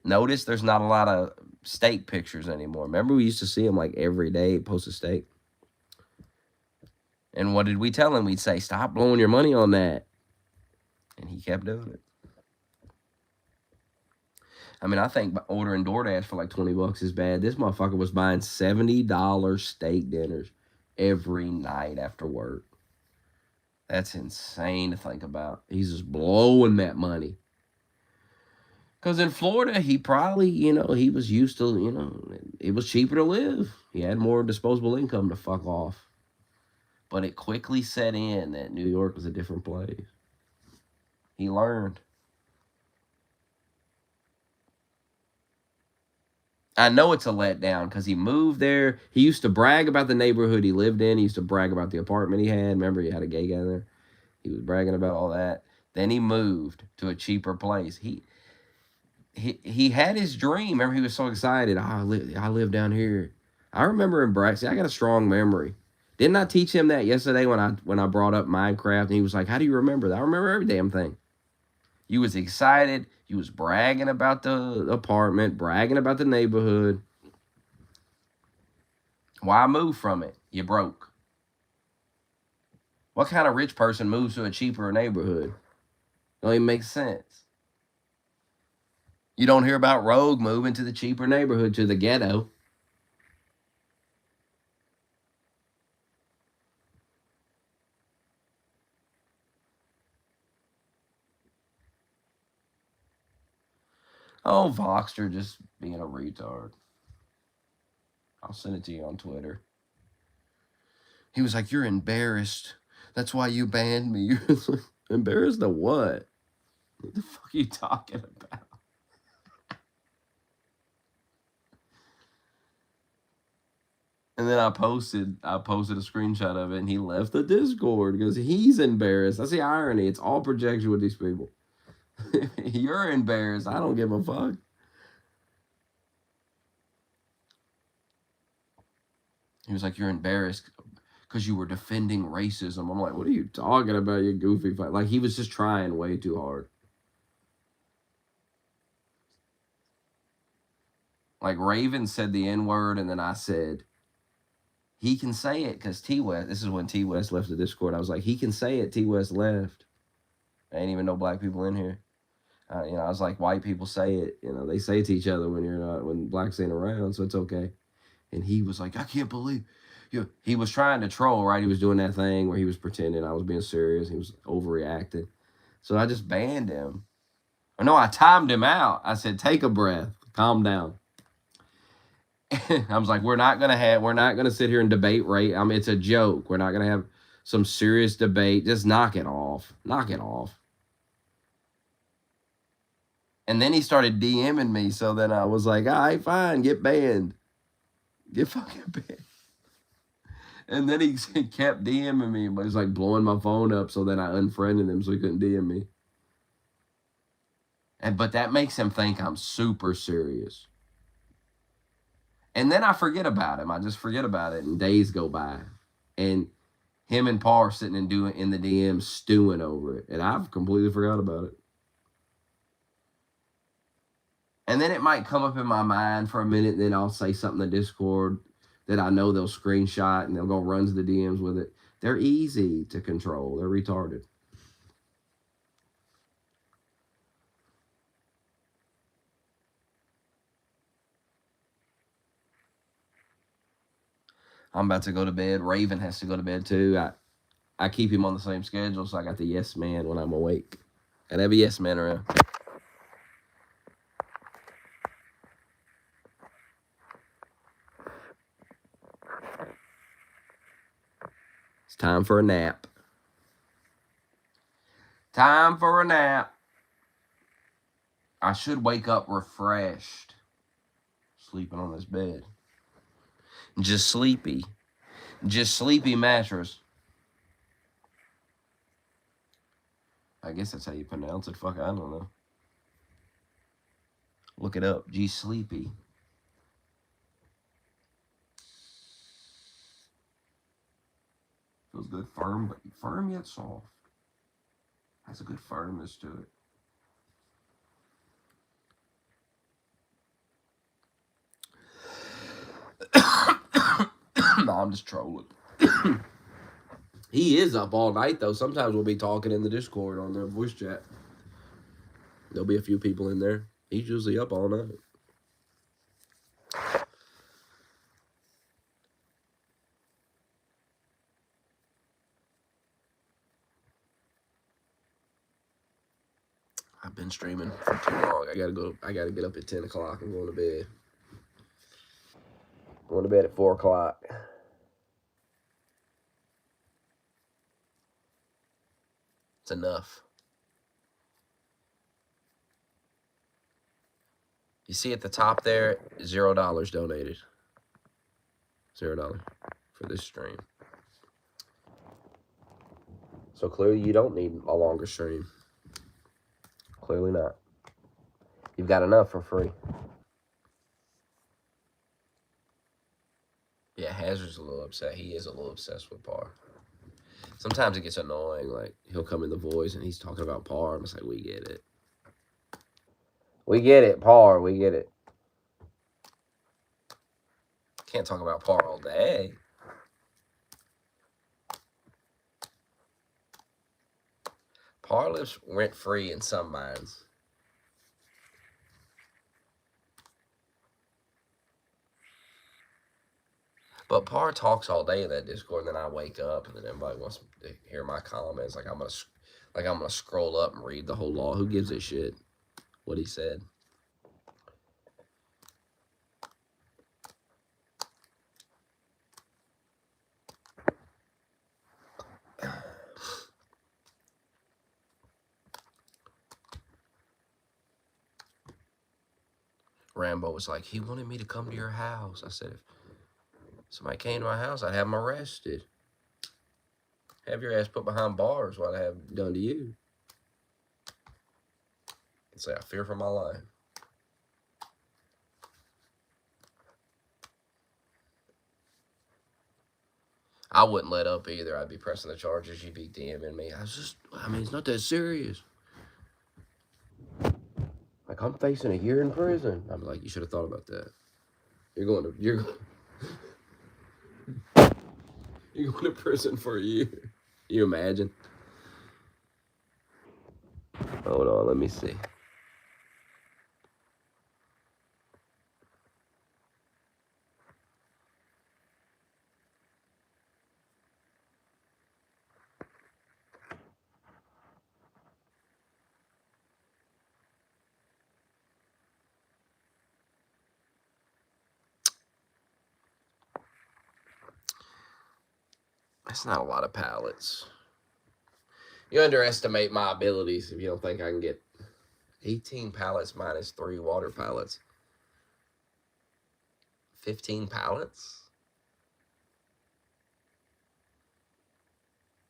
Notice there's not a lot of steak pictures anymore. Remember we used to see him like every day post a steak? And what did we tell him? We'd say, stop blowing your money on that. And he kept doing it. I mean, I think ordering DoorDash for like $20 is bad. This motherfucker was buying $70 steak dinners every night after work. That's insane to think about. He's just blowing that money. Because in Florida, he probably, he was used to, it was cheaper to live. He had more disposable income to fuck off. But it quickly set in that New York was a different place. He learned. I know it's a letdown because he moved there. He used to brag about the neighborhood he lived in. He used to brag about the apartment he had. Remember, he had a gay guy there. He was bragging about all that. Then he moved to a cheaper place. He had his dream. Remember, he was so excited. I live down here. I remember him bragging. I got a strong memory. Didn't I teach him that yesterday when I brought up Minecraft? And he was like, how do you remember that? I remember every damn thing. You was excited. You was bragging about the apartment, bragging about the neighborhood. Why move from it? You broke. What kind of rich person moves to a cheaper neighborhood? Don't even make sense. You don't hear about Rogue moving to the cheaper neighborhood, to the ghetto. Oh, Voxter just being a retard. I'll send it to you on Twitter. He was like, you're embarrassed. That's why you banned me. You're like, embarrassed of what? What the fuck are you talking about? And then I posted a screenshot of it, and he left the Discord because he's embarrassed. That's the irony. It's all projection with these people. You're embarrassed. I don't give a fuck. He was like, you're embarrassed because you were defending racism. I'm like, what are you talking about, you goofy fuck? Like, he was just trying way too hard. Like, Raven said the N-word, and then I said, he can say it because T-West, this is when T-West left the Discord. I was like, he can say it. T-West left. I ain't even no black people in here. I was like, white people say it. They say it to each other when blacks ain't around, so it's okay. And he was like, I can't believe you. He was trying to troll, right? He was doing that thing where he was pretending I was being serious. He was overreacting. So I just banned him. Or no, I timed him out. I said, take a breath. Calm down. I was like, we're not gonna sit here and debate race. I mean, it's a joke. We're not gonna have some serious debate. Just knock it off. Knock it off. And then he started DMing me, so then I was like, all right, fine, get banned. Get fucking banned. And then he kept DMing me, but he was like blowing my phone up, so then I unfriended him so he couldn't DM me. But that makes him think I'm super serious. And then I forget about him. I just forget about it, and days go by. And him and Par sitting and doing in the DMs stewing over it. And I've completely forgot about it. And then it might come up in my mind for a minute, and then I'll say something in Discord that I know they'll screenshot and they'll go run to the DMs with it. They're easy to control. They're retarded. I'm about to go to bed. Raven has to go to bed too. I keep him on the same schedule, so I got the yes man when I'm awake. And have a yes man around. It's time for a nap. Time for a nap. I should wake up refreshed. Sleeping on this bed. Just sleepy. Just sleepy mattress. I guess that's how you pronounce it. Fuck, I don't know. Look it up. G sleepy. Feels good, firm, but firm yet soft. Has a good firmness to it. No, I'm just trolling. He is up all night though. Sometimes we'll be talking in the Discord on the voice chat. There'll be a few people in there. He's usually up all night. I've been streaming for too long. I gotta get up at 10 o'clock and go to bed. Going to bed at 4 o'clock. It's enough. You see at the top there, $0 donated. $0 for this stream. So clearly you don't need a longer stream. Clearly not. You've got enough for free. Yeah, Hazard's a little upset. He is a little obsessed with Par. Sometimes it gets annoying. Like, he'll come in the voice and he's talking about Par. I'm just like, we get it. We get it, Par. We get it. Can't talk about Par all day. Par lives rent-free in some minds. But Par talks all day in that Discord, and then I wake up, and then everybody wants to hear my comments. Like I'm gonna scroll up and read the whole law. Who gives a shit what he said? Rambo was like, he wanted me to come to your house. I said, if somebody came to my house, I'd have them arrested. Have your ass put behind bars, what I have done to you. And say, I fear for my life. I wouldn't let up either. I'd be pressing the charges. You'd be DMing me. It's not that serious. Like, I'm facing a year in prison. I'm like, you should have thought about that. You're going to prison for a year. You imagine? Hold on, let me see. That's not a lot of pallets. You underestimate my abilities if you don't think I can get 18 pallets minus 3 water pallets. 15 pallets?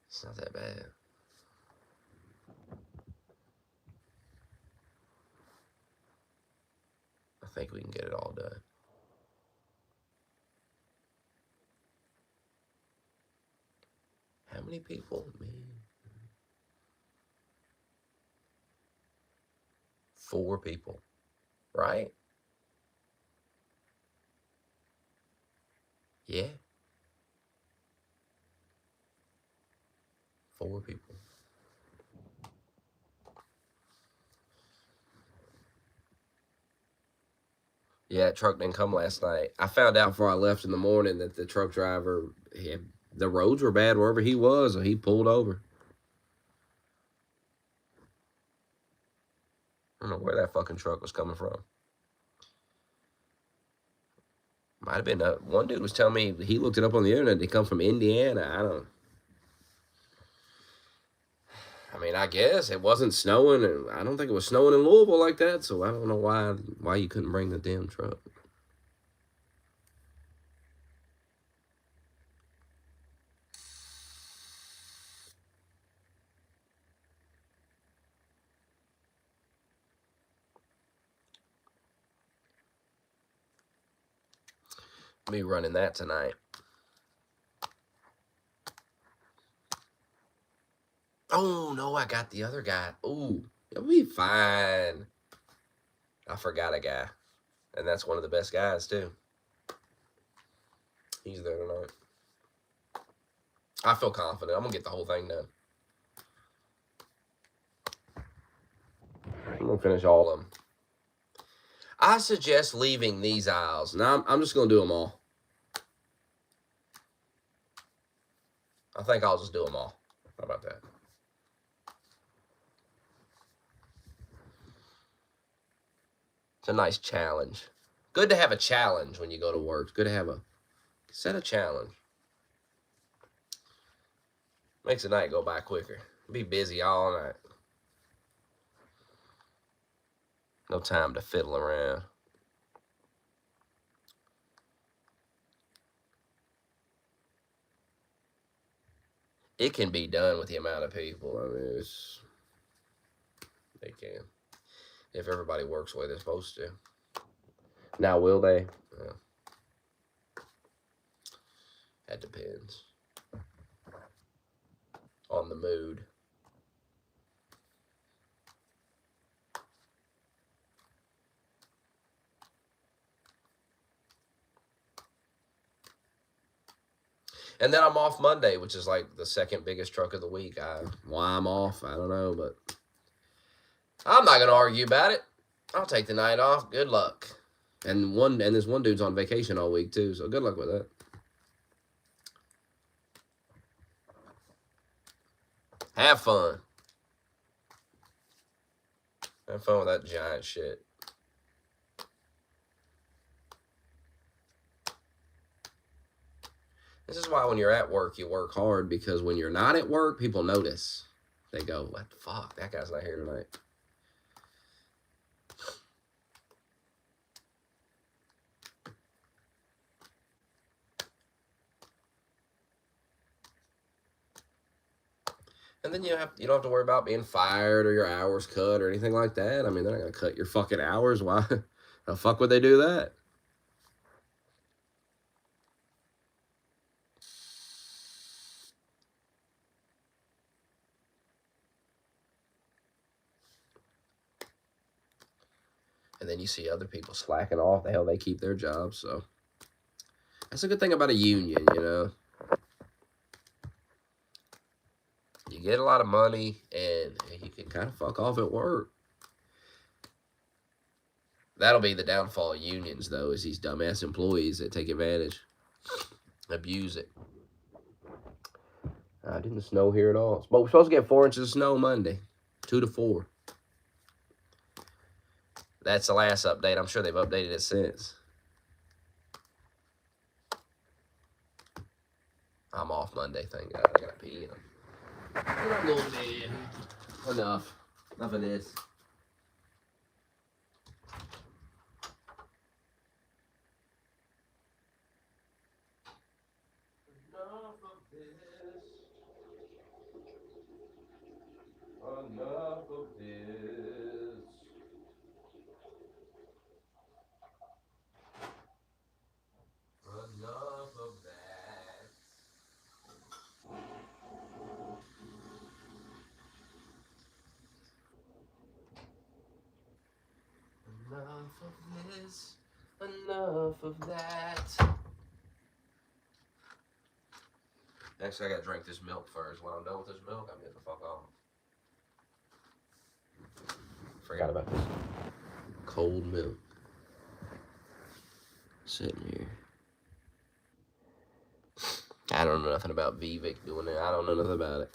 It's not that bad. think we can get it all done. How many people? Man. 4 people, right? Yeah. 4 people. Yeah, truck didn't come last night. I found out before I left in the morning that the truck driver, the roads were bad wherever he was, so he pulled over. I don't know where that fucking truck was coming from. Might have been one dude was telling me he looked it up on the internet. They come from Indiana. I mean, I guess it wasn't snowing, and I don't think it was snowing in Louisville like that. So I don't know why you couldn't bring the damn truck. Me running that tonight. Oh no, I got the other guy. Ooh, it'll be fine. I forgot a guy, and that's one of the best guys too. He's there tonight. I feel confident. I'm gonna get the whole thing done. I'm gonna finish all of them. I suggest leaving these aisles. Now I'm just gonna do them all. I think I'll just do them all. How about that? It's a nice challenge. Good to have a challenge when you go to work. It's good to have set a challenge. Makes the night go by quicker. Be busy all night. No time to fiddle around. It can be done with the amount of people. I mean, they can. If everybody works the way they're supposed to. Now, will they? Yeah. That depends on the mood. And then I'm off Monday, which is like the second biggest truck of the week. Why I'm off, I don't know, but I'm not gonna argue about it. I'll take the night off. Good luck. And this one dude's on vacation all week too, so good luck with that. Have fun. Have fun with that giant shit. This is why when you're at work, you work hard, because when you're not at work, people notice. They go, what the fuck? That guy's not here tonight. And then you don't have to worry about being fired or your hours cut or anything like that. I mean, they're not going to cut your fucking hours. Why the fuck would they do that? And then you see other people slacking off. The hell, they keep their jobs. So that's a good thing about a union, you know. You get a lot of money, and you can kind of fuck off at work. That'll be the downfall of unions, though, is these dumbass employees that take advantage, abuse it. Didn't snow here at all. But we're supposed to get 4 inches of snow Monday, 2 to 4. That's the last update. I'm sure they've updated it since. I'm off Monday, thank God. I gotta pee. I'm going to bed. Enough of this. Enough of this. Enough of this. enough of that. Actually, I gotta drink this milk first. When I'm done with this milk, I'm getting the fuck off. Forgot about this. Cold milk. Sitting here. I don't know nothing about Vivek doing it. I don't know nothing about it.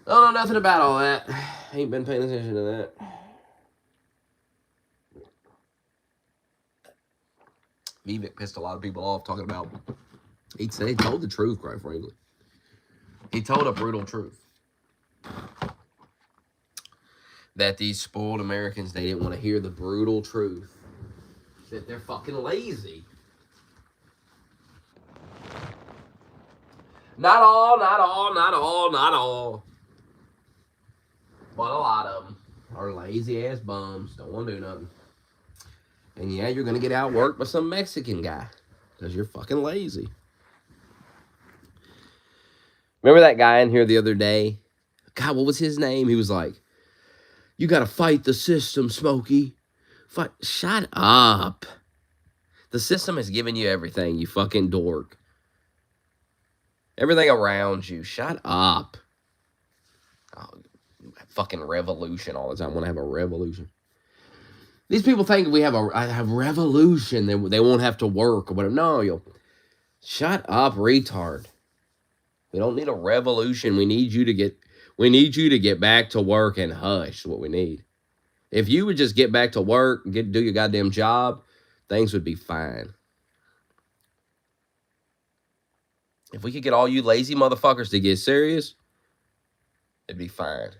I don't know nothing about all that. Ain't been paying attention to that. Vivek pissed a lot of people off talking about. He told the truth, quite frankly. He told a brutal truth. That these spoiled Americans, they didn't want to hear the brutal truth. That they're fucking lazy. Not all. But a lot of them are lazy ass bums. Don't want to do nothing. And yeah, you're going to get outworked by some Mexican guy. Because you're fucking lazy. Remember that guy in here the other day? God, what was his name? He was like, you got to fight the system, Smokey. Shut up. The system has given you everything, you fucking dork. Everything around you. Shut up. Oh, fucking revolution all the time. I want to have a revolution. These people think if we have a revolution, they won't have to work or whatever. No, you'll... Shut up, retard. We don't need a revolution. We need you to get back to work and hush. What we need. If you would just get back to work and do your goddamn job, things would be fine. If we could get all you lazy motherfuckers to get serious, it'd be fine.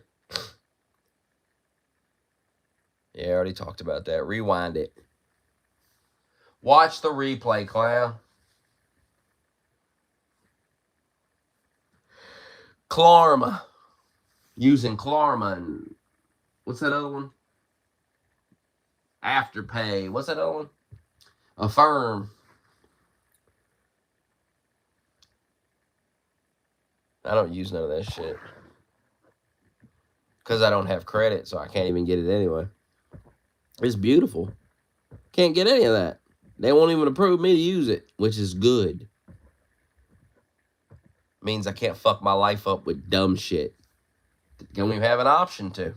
Yeah, I already talked about that. Rewind it. Watch the replay, clown. Klarma. Using Klarma and... What's that other one? Afterpay. What's that other one? Affirm. I don't use none of that shit. Because I don't have credit, so I can't even get it anyway. It's beautiful. Can't get any of that. They won't even approve me to use it, which is good. Means I can't fuck my life up with dumb shit. Don't even have an option to. If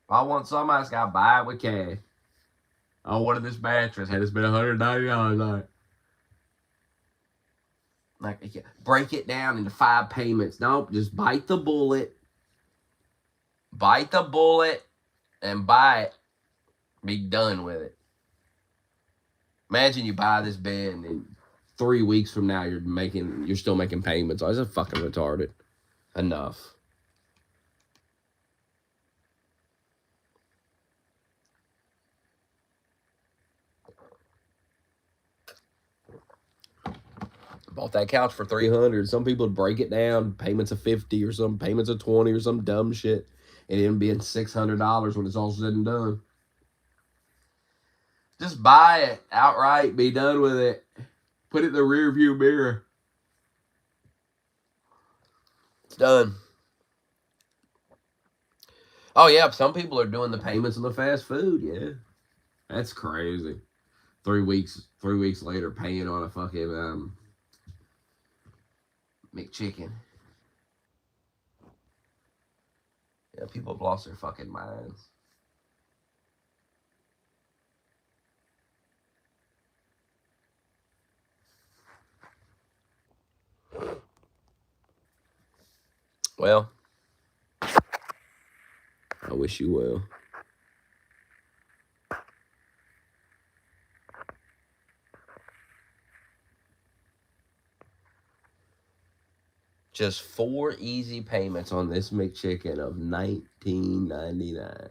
I want something, I just gotta buy it with cash. I wanted this mattress. Had to spend $190 on it. Like, break it down into 5 payments. Nope, just bite the bullet. Bite the bullet and buy it. Be done with it. Imagine you buy this bed and then 3 weeks from now you're still making payments. Oh, it's fucking retarded. Enough. Bought that couch for $300. Some people would break it down, payments of $50 or some payments of $20 or some dumb shit, and it being $600 when it's all said and done. Just buy it outright. Be done with it. Put it in the rear view mirror. It's done. Oh yeah, some people are doing the payments on the fast food. Yeah, that's crazy. 3 weeks later, paying on a fucking McChicken. Yeah, people have lost their fucking minds. Well, I wish you well. Just 4 easy payments on this McChicken of $19.99.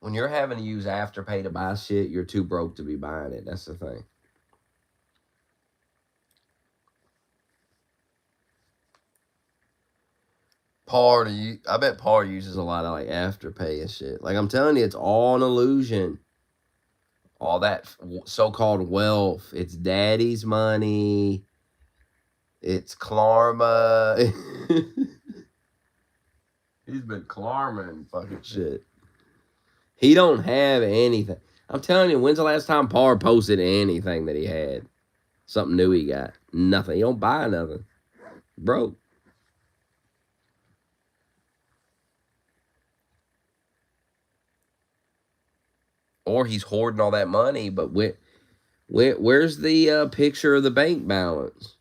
When you're having to use Afterpay to buy shit, you're too broke to be buying it. That's the thing. I bet Par uses a lot of like Afterpay and shit. Like I'm telling you, it's all an illusion. All that so-called wealth. It's daddy's money. It's Klarma. He's been climbing fucking shit. He don't have anything. I'm telling you, when's the last time Parr posted anything that he had? Something new he got. Nothing. He don't buy nothing. Broke. Or he's hoarding all that money, but where's the picture of the bank balance?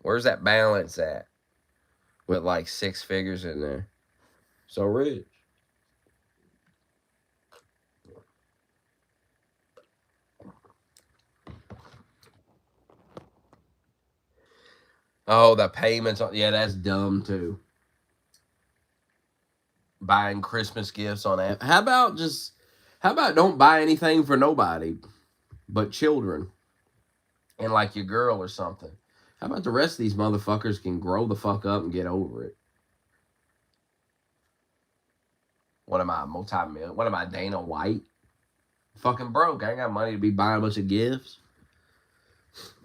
Where's that balance at? With like 6 figures in there. So rich. Oh, the payments. Yeah, that's dumb too. Buying Christmas gifts on that. How about don't buy anything for nobody but children and like your girl or something? How about the rest of these motherfuckers can grow the fuck up and get over it? What am I, multi-million? What am I, Dana White? Fucking broke. I ain't got money to be buying a bunch of gifts.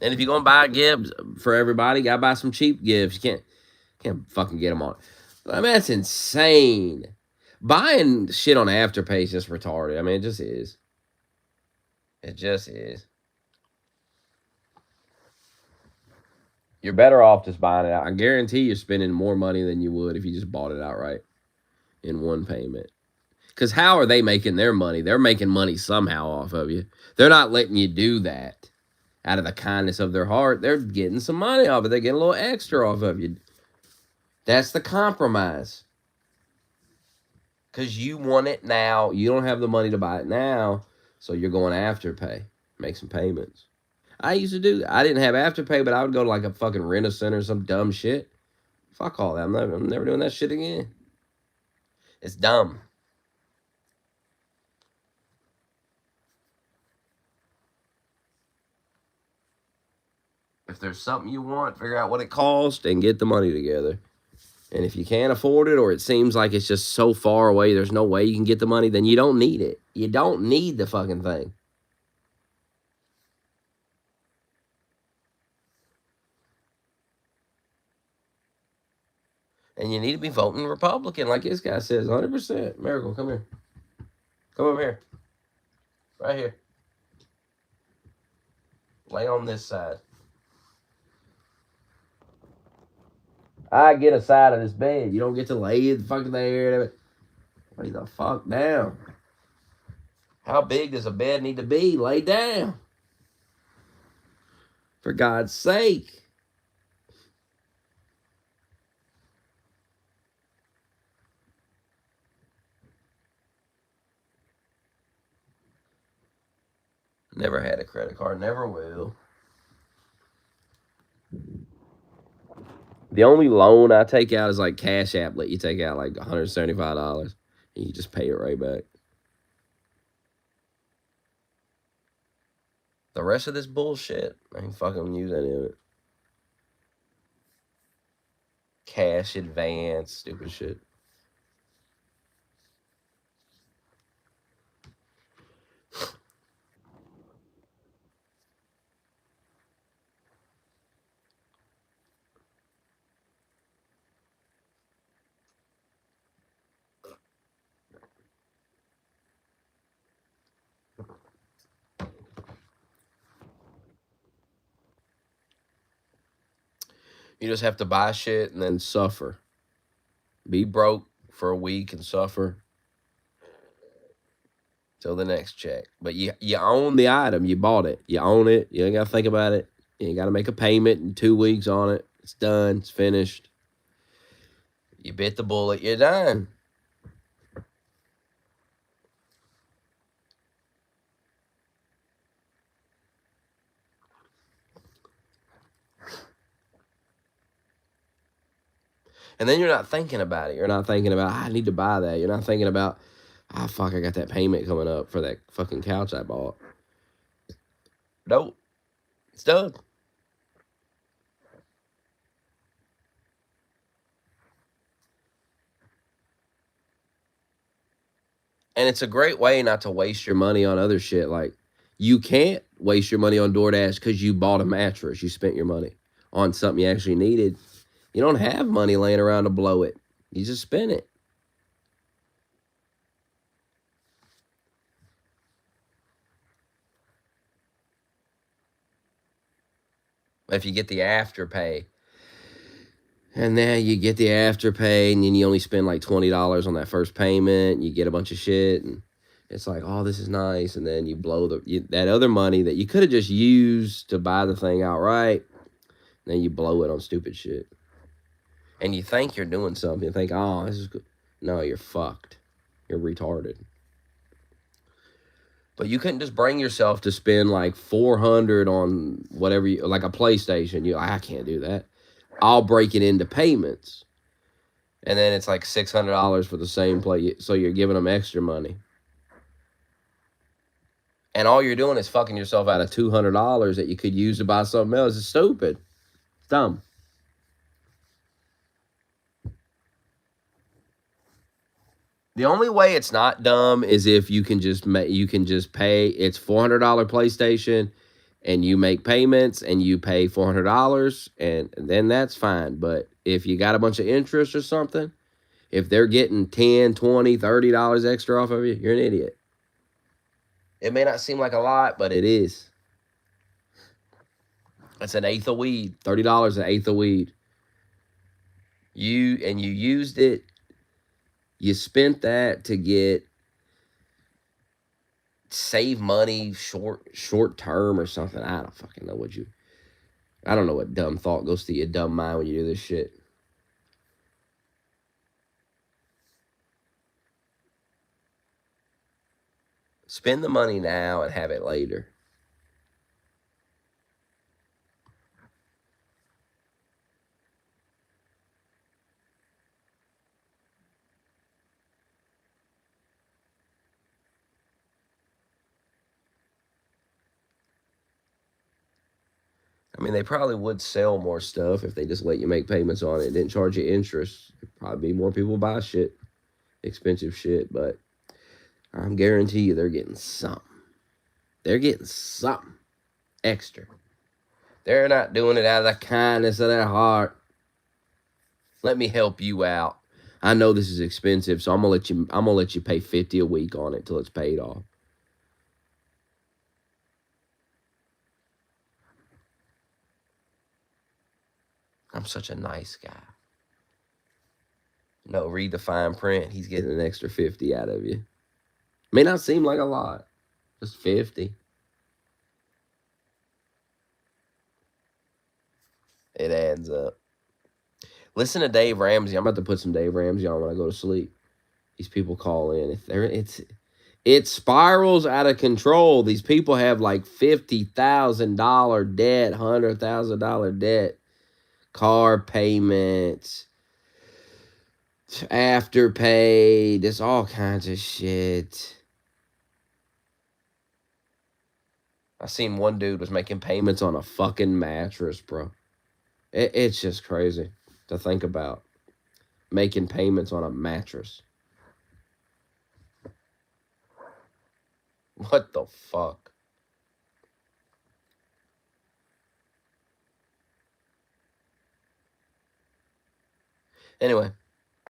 And if you're gonna buy gifts for everybody, gotta buy some cheap gifts. You can't fucking get them on. I mean, that's insane. Buying shit on Afterpay is just retarded. I mean, it just is. It just is. You're better off just buying it out. I guarantee you're spending more money than you would if you just bought it outright in one payment. Because how are they making their money? They're making money somehow off of you. They're not letting you do that out of the kindness of their heart. They're getting some money off it. They're getting a little extra off of you. That's the compromise. Because you want it now. You don't have the money to buy it now. So you're going Afterpay. Make some payments. I used to do that. I didn't have Afterpay, but I would go to like a fucking rent-a-center or some dumb shit. Fuck all that. I'm never doing that shit again. It's dumb. If there's something you want, figure out what it costs and get the money together. And if you can't afford it or it seems like it's just so far away, there's no way you can get the money, then you don't need it. You don't need the fucking thing. And you need to be voting Republican, like this guy says, 100%. Miracle, come here. Come over here. Right here. Lay on this side. I get a side of this bed. You don't get to lay the fucking there. Lay the fuck down. How big does a bed need to be? Lay down. For God's sake. Never had a credit card. Never will. The only loan I take out is like Cash App. Let you take out like $175. And you just pay it right back. The rest of this bullshit, I ain't fucking use any of it. Cash advance, stupid shit. You just have to buy shit and then suffer. Be broke for a week and suffer till the next check. But you own the item. You bought it. You own it. You ain't got to think about it. You ain't got to make a payment in 2 weeks on it. It's done. It's finished. You bit the bullet. You're done. And then you're not thinking about it. You're not thinking about, I need to buy that. You're not thinking about, fuck, I got that payment coming up for that fucking couch I bought. Nope. It's done. And it's a great way not to waste your money on other shit. Like, you can't waste your money on DoorDash because you bought a mattress. You spent your money on something you actually needed. You don't have money laying around to blow it. You just spend it. If you get the afterpay, and then you get the afterpay, and then you only spend like $20 on that first payment. You get a bunch of shit, and it's like, oh, this is nice. And then you blow that other money that you could have just used to buy the thing outright. And then you blow it on stupid shit. And you think you're doing something. You think, oh, this is good. No, you're fucked. You're retarded. But you couldn't just bring yourself to spend like $400 on whatever like a PlayStation. I can't do that. I'll break it into payments. And then it's like $600 for the same play. So you're giving them extra money. And all you're doing is fucking yourself out of $200 that you could use to buy something else. It's stupid. It's dumb. The only way it's not dumb is if you can just pay. It's $400 PlayStation, and you make payments and you pay $400, and then that's fine. But if you got a bunch of interest or something, if they're getting $10, $20, $30 extra off of you, you're an idiot. It may not seem like a lot, but it is. That's an eighth of weed. $30 an eighth of weed. You used it. You spent that to save money short term or something. I don't fucking know I don't know what dumb thought goes through your dumb mind when you do this shit. Spend the money now and have it later. I mean, they probably would sell more stuff if they just let you make payments on it and didn't charge you interest. There'd probably be more people buy shit, expensive shit, but I guarantee you they're getting something. They're getting something extra. They're not doing it out of the kindness of their heart. Let me help you out. I know this is expensive, so I'm gonna let you pay $50 a week on it till it's paid off. I'm such a nice guy. No, read the fine print. He's getting an extra 50 out of you. May not seem like a lot. Just 50. It adds up. Listen to Dave Ramsey. I'm about to put some Dave Ramsey on when I go to sleep. These people call in. It spirals out of control. These people have like $50,000 debt, $100,000 debt, car payments, afterpay, just all kinds of shit. I seen one dude was making payments on a fucking mattress, bro. It's just crazy to think about. Making payments on a mattress. What the fuck? Anyway,